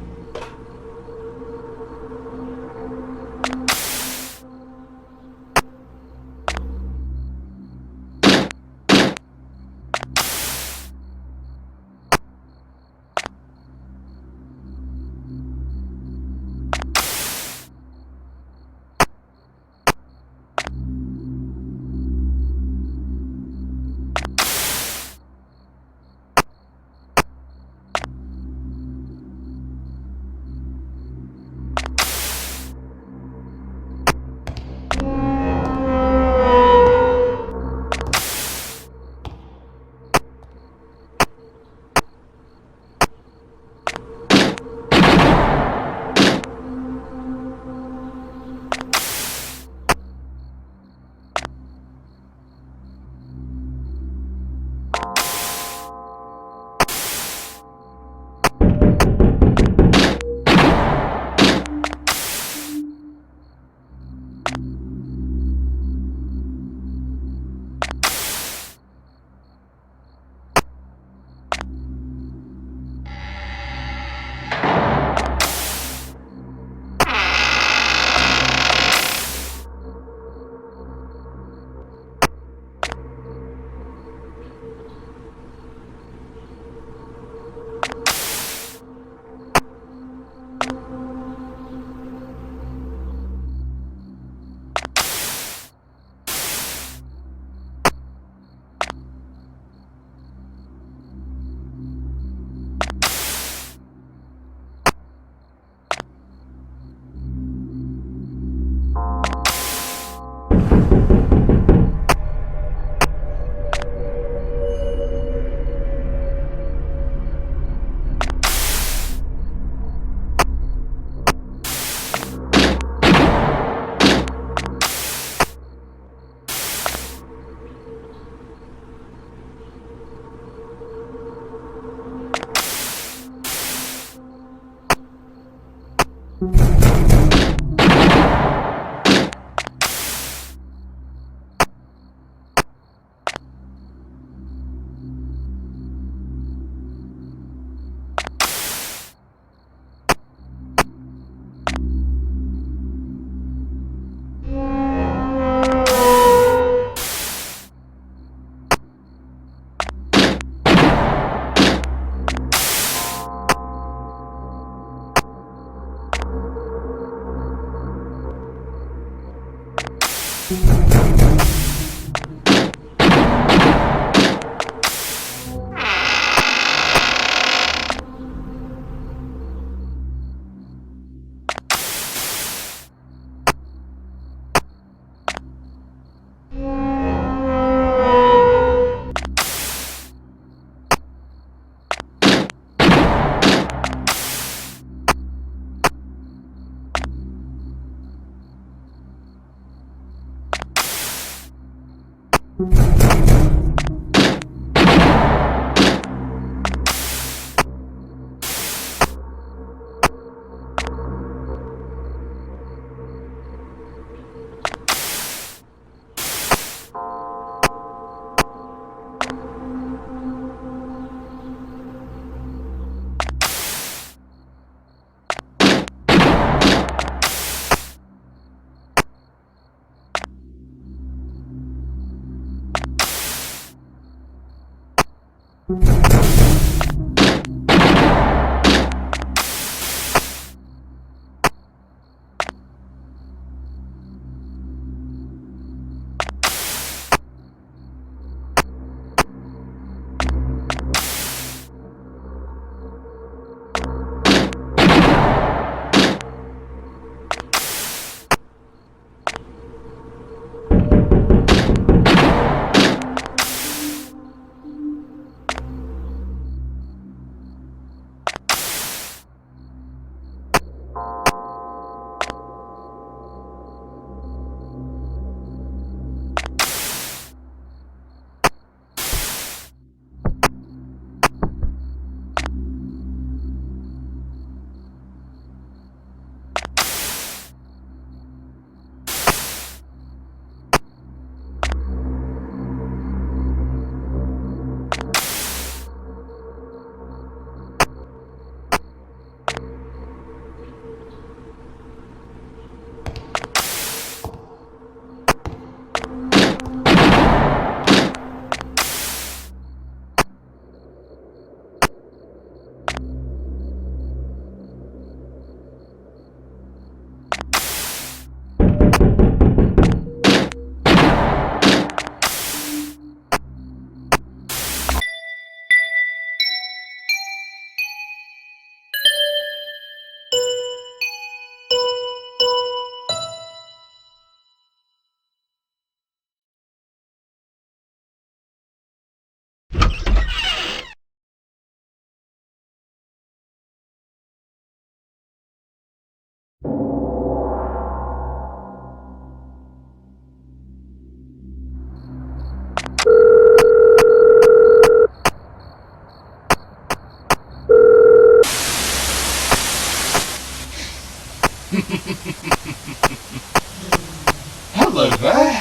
Hello there.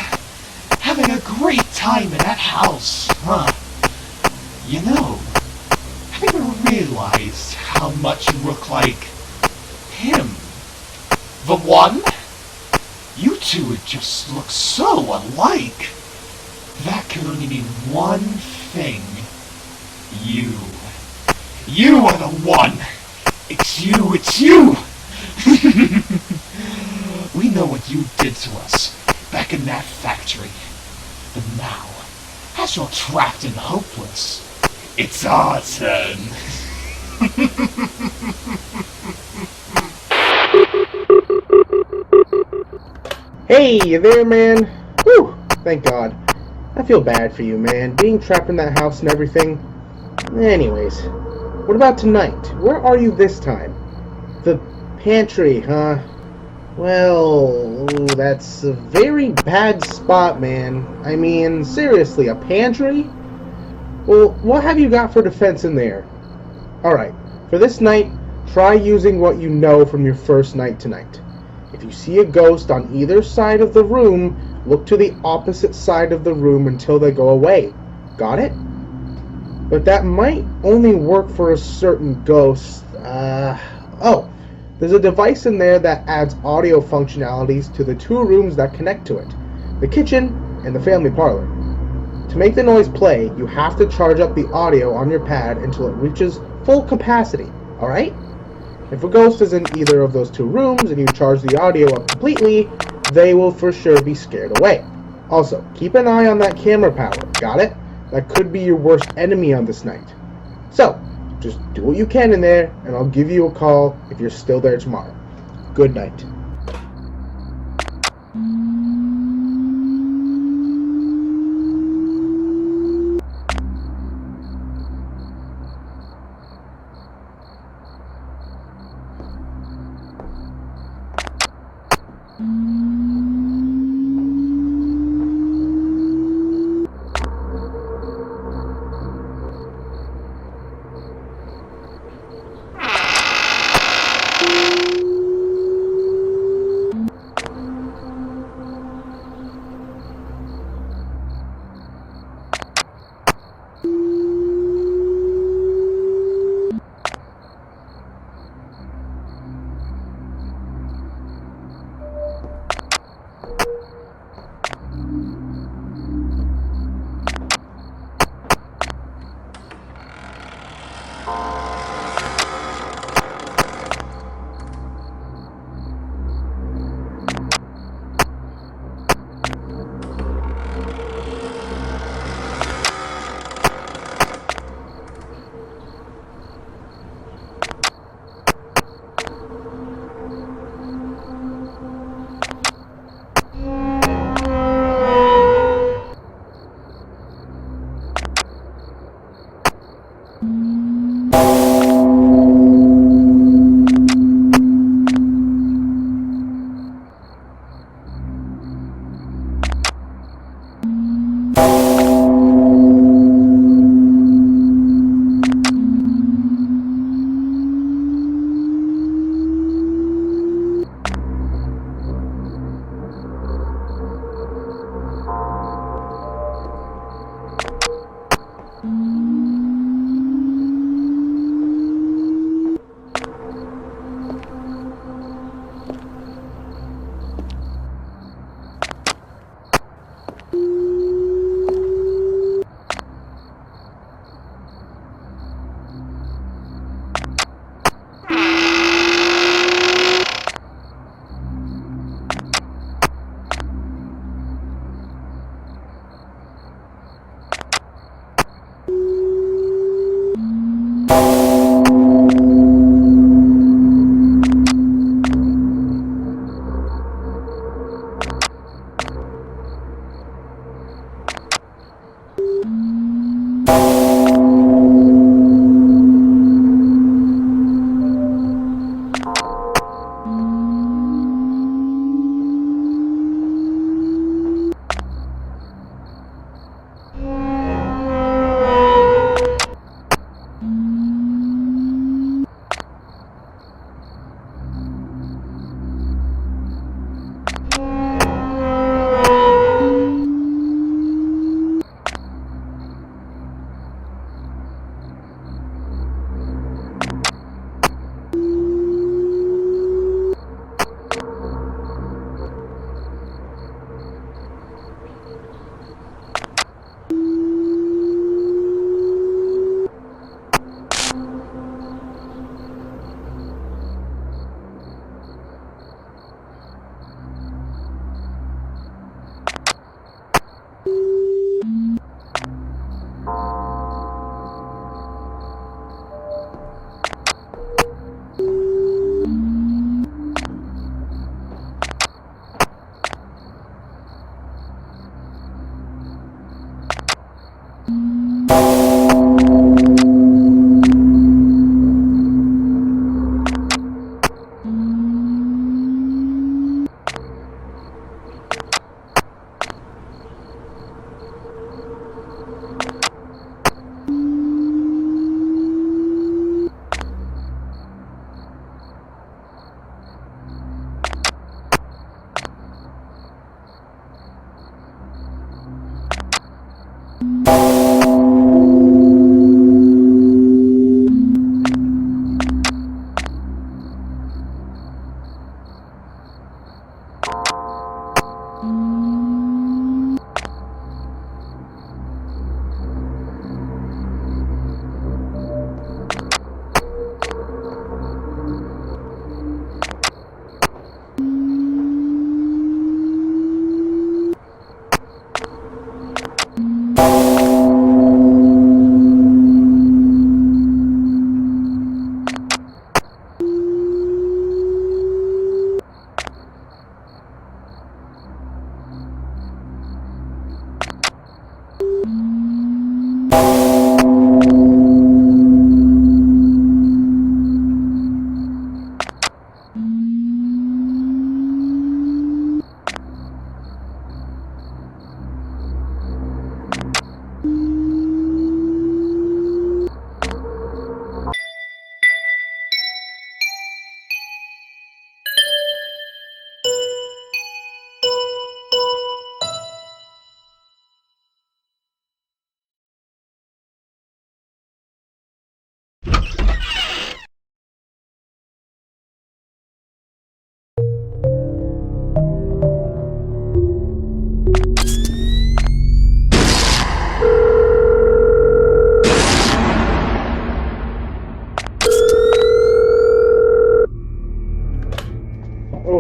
Having a great time in that house, huh? You know, have you ever realized how much you look like him? The one? You two would just look so alike. That could only mean one thing. You. You are the one. It's you, it's you. We know what you did to us back in that factory. But now, as you're trapped and hopeless, it's our turn. Hey, you there, man? Whew, thank God. I feel bad for you, man, being trapped in that house and everything. Anyways, what about tonight? Where are you this time? The pantry, huh? Well, that's a very bad spot, man. I mean, seriously, a pantry? Well, what have you got for defense in there? Alright, for this night, Try using what you know from your first night tonight. If you see a ghost on either side of the room, look to the opposite side of the room until they go away. Got it? But that might only work for a certain ghost. Oh, there's a device in there that adds audio functionalities to the 2 rooms that connect to it, the kitchen and the family parlor. To make the noise play, you have to charge up the audio on your pad until it reaches full capacity, alright? If a ghost is in either of those 2 rooms and you charge the audio up completely, they will for sure be scared away. Also, keep an eye on that camera power, got it? That could be your worst enemy on this night. So, just do what you can in there, and I'll give you a call if you're still there tomorrow. Good night.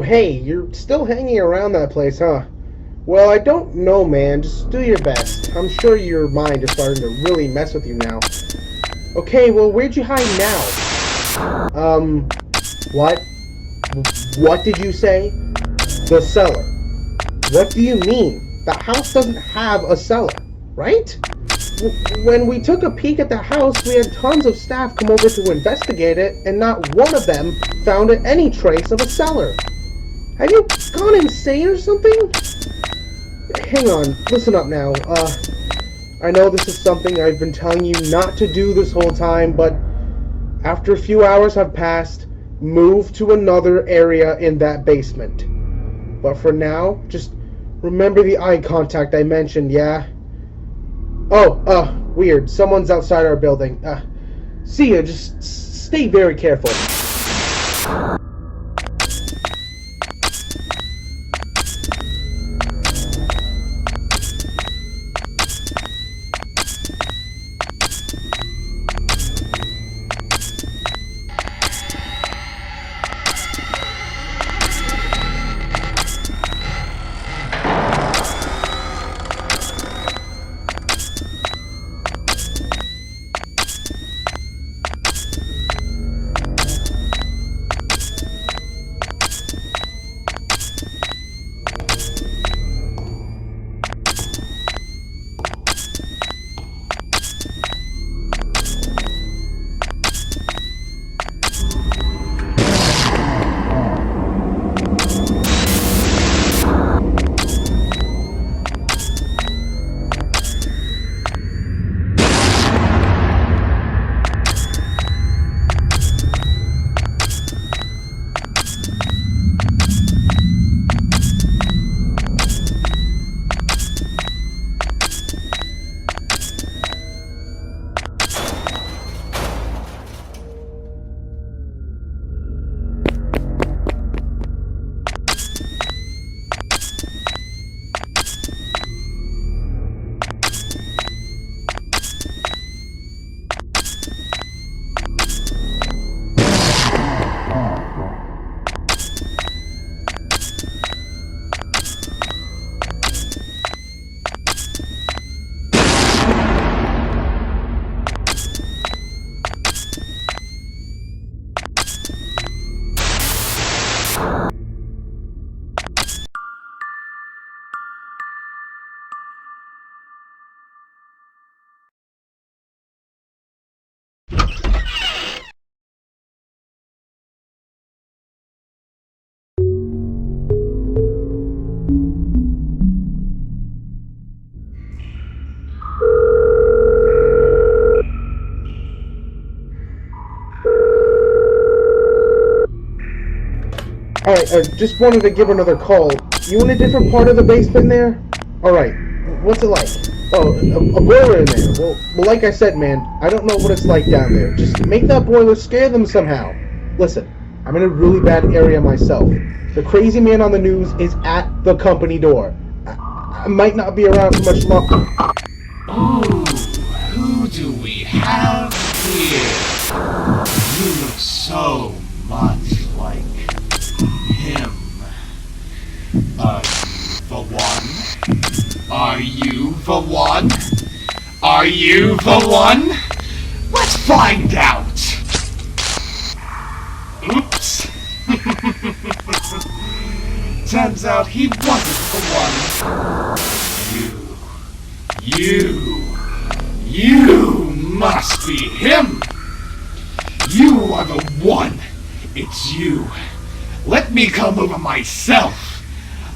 hey, you're still hanging around that place, huh? Well, I don't know, man. Just do your best. I'm sure your mind is starting to really mess with you now. Okay, well, where'd you hide now? What? What did you say? The cellar. What do you mean? The house doesn't have a cellar, right? When we took a peek at the house, we had tons of staff come over to investigate it, and not one of them found any trace of a cellar. Have you gone insane or something? Hang on, listen up now. I know this is something I've been telling you not to do this whole time, but after a few hours have passed, move to another area in that basement. But for now, just remember the eye contact I mentioned, yeah? Oh, weird. Someone's outside our building. See ya. Just stay very careful. Alright, just wanted to give another call. You in a different part of the basement there? Alright, what's it like? Oh, a boiler in there. Well, like I said, man, I don't know what it's like down there. Just make that boiler scare them somehow. Listen, I'm in a really bad area myself. The crazy man on the news is at the company door. I might not be around for much longer. Ooh, who do we have here? You look so much like him. The one? Are you the one? Are you the one? Let's find out! Oops. Turns out he wasn't the one. You must be him! You are the one! It's you. Let me come over myself.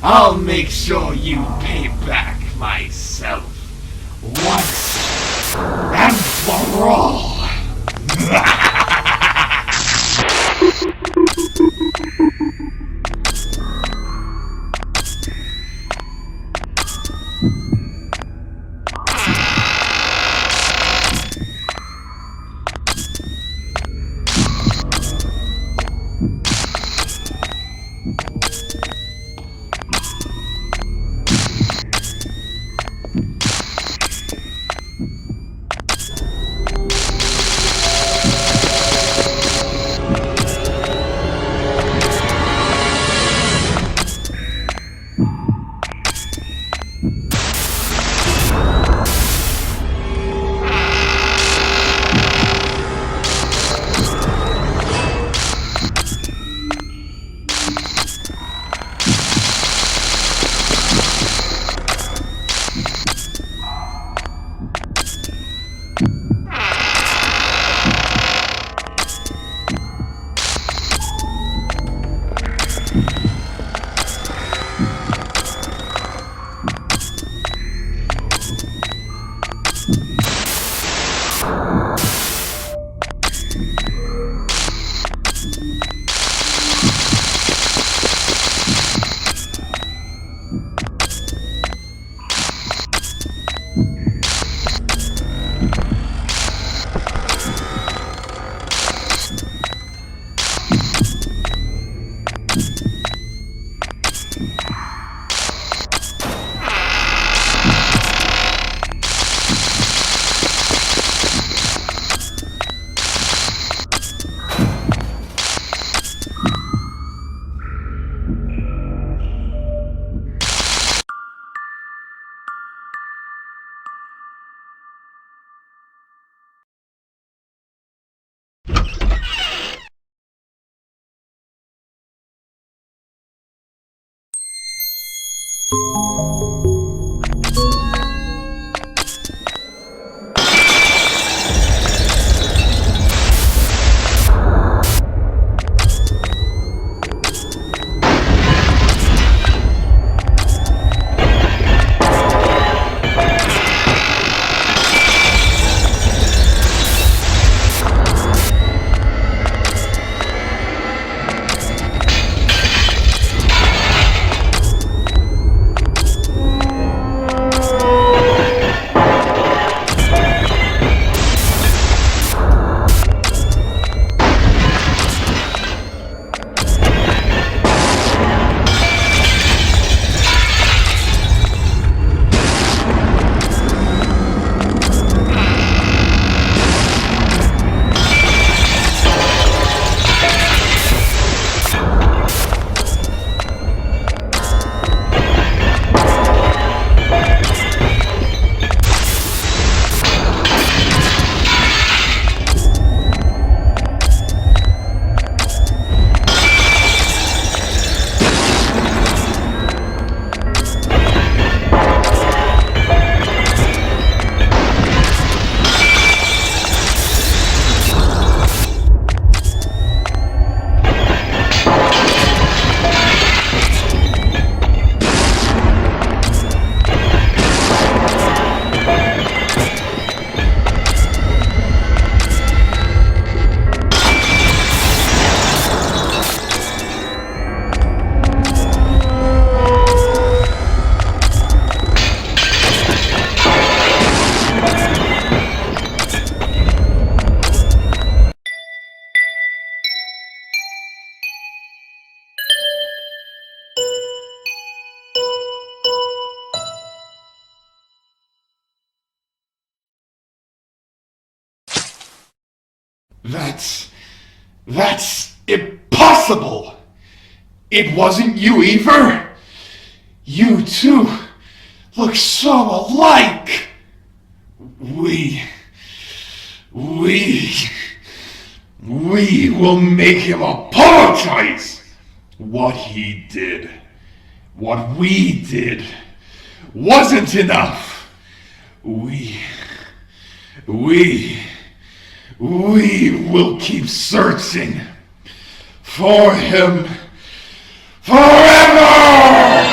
I'll make sure you pay back myself. Once and for all. That's impossible! It wasn't you either? You two look so alike! We will make him apologize! What he did, what we did, wasn't enough! We will keep searching for him forever!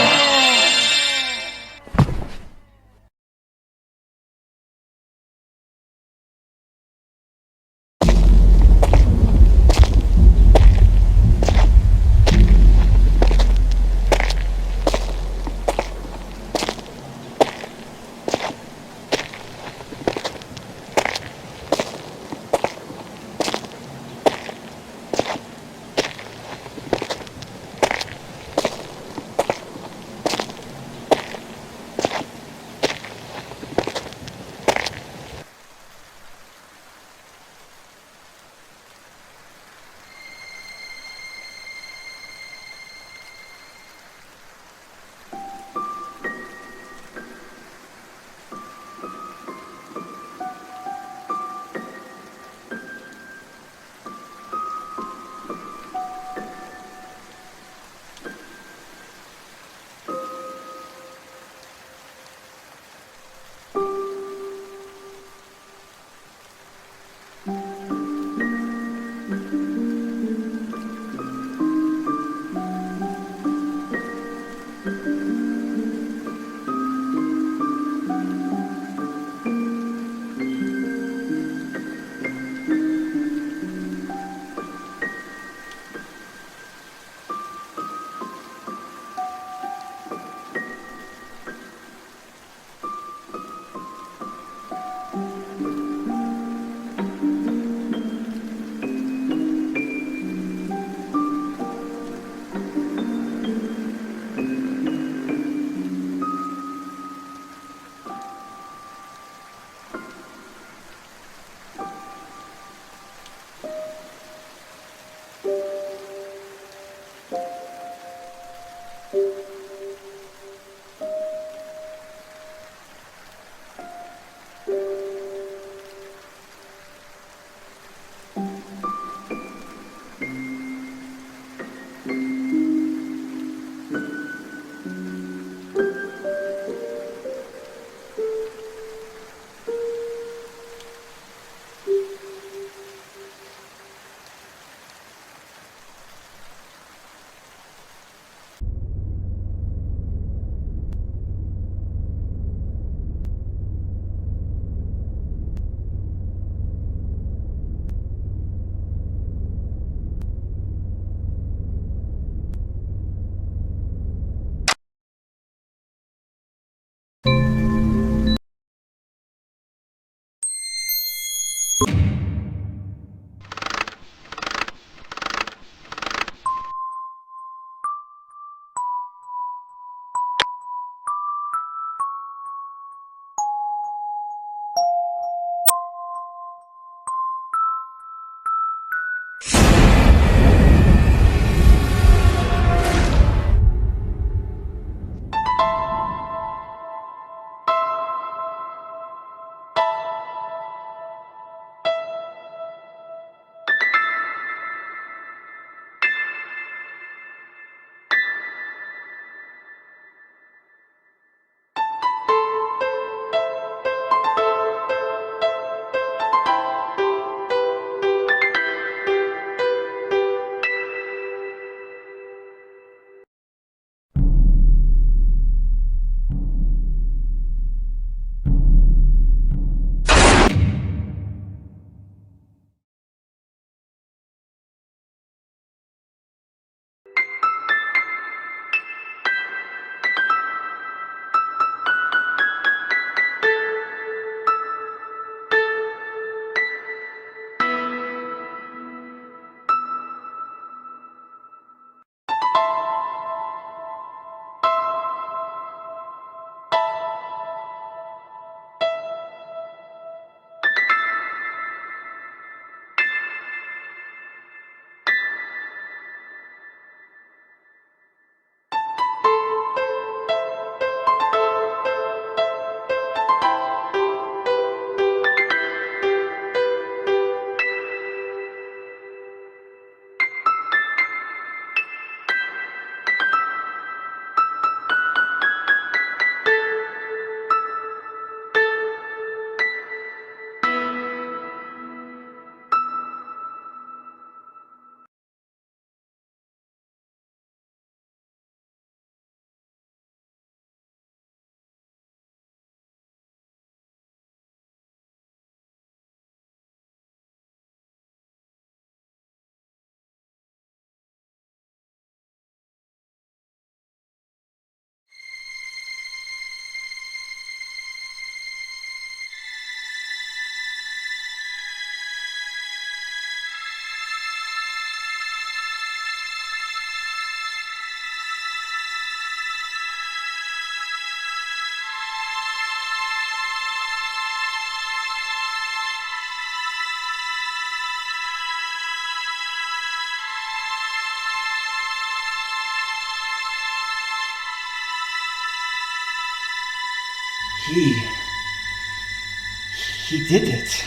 He did it.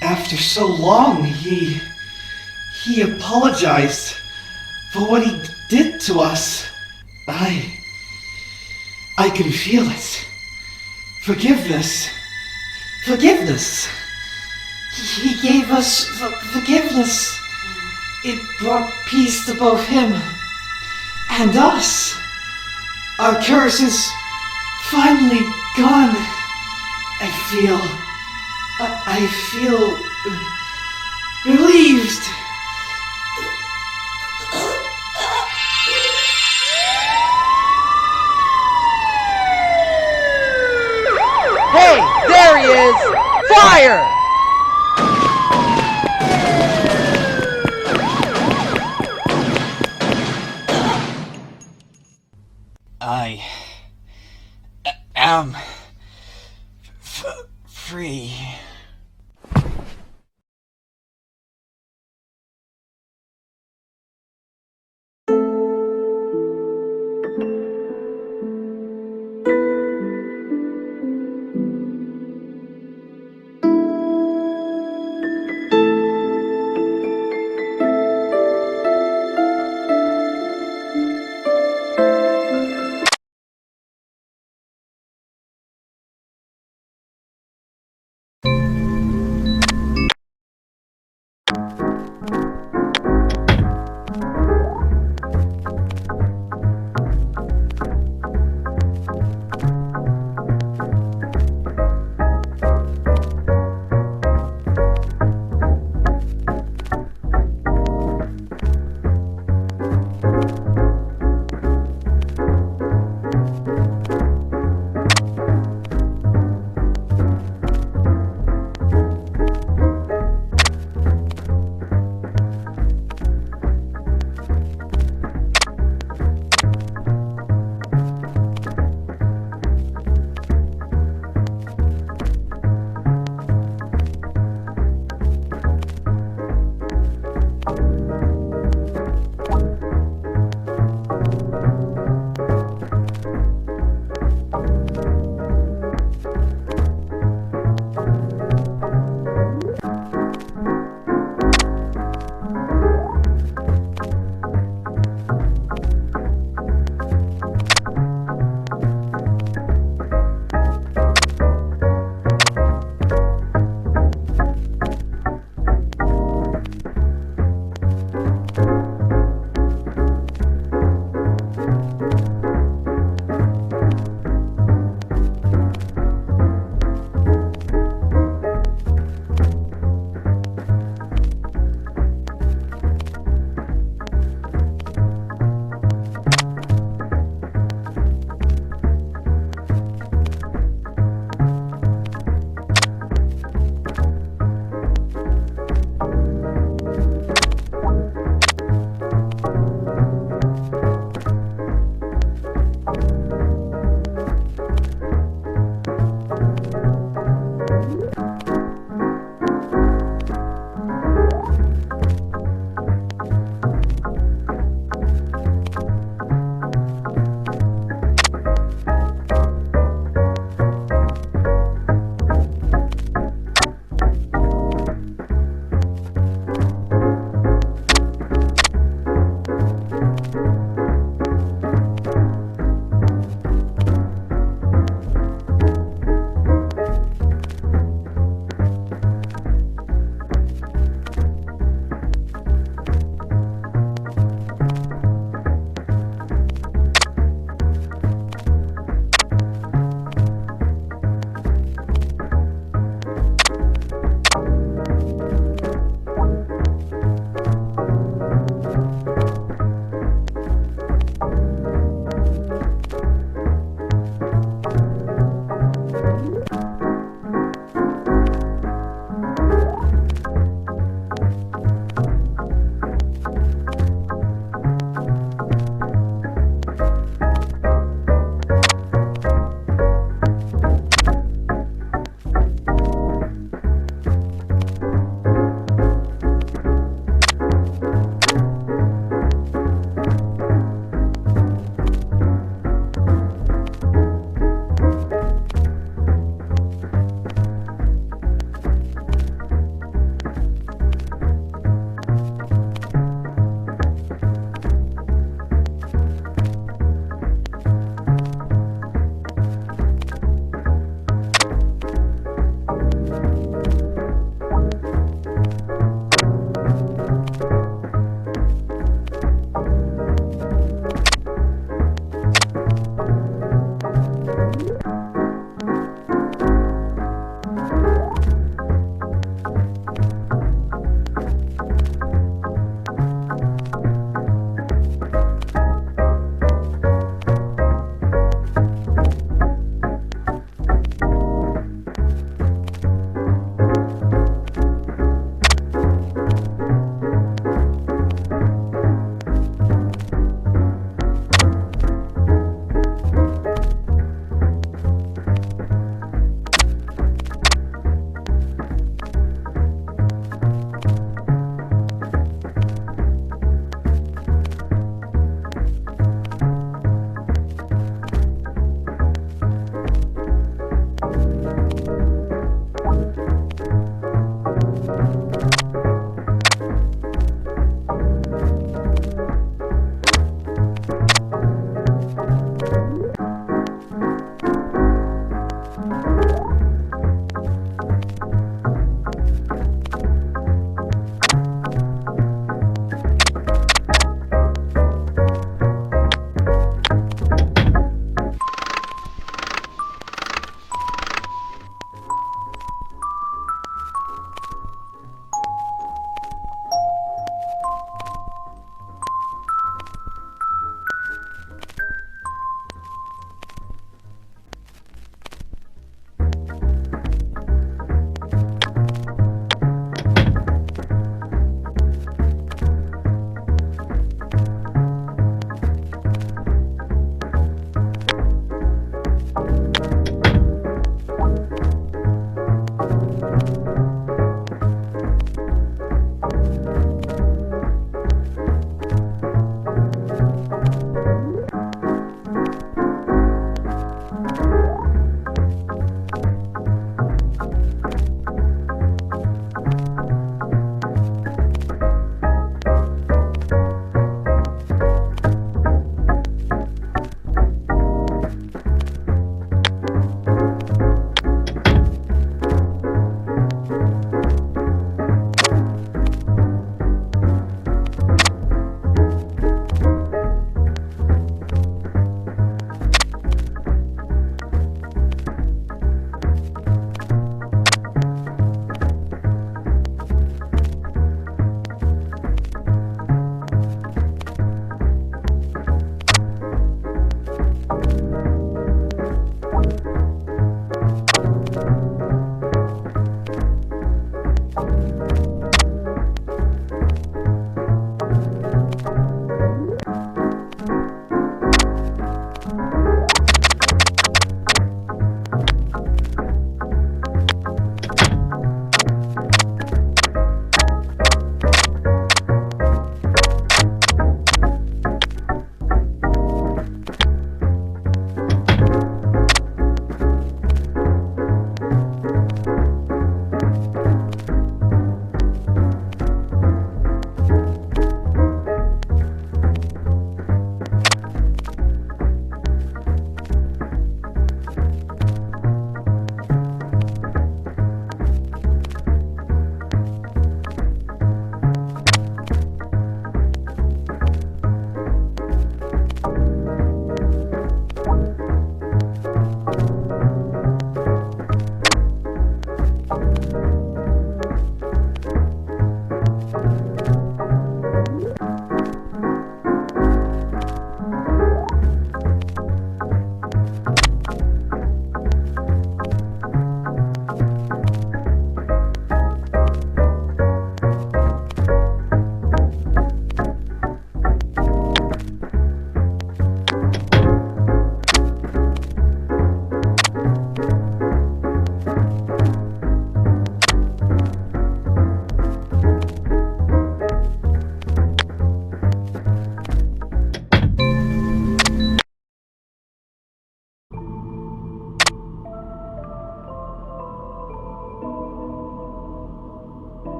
After so long, he apologized for what he did to us. I can feel it. Forgiveness. Forgiveness. He gave us forgiveness. It brought peace to both him and us. Our curse is finally gone. I feel relieved. Hey, there he is! Fire! I am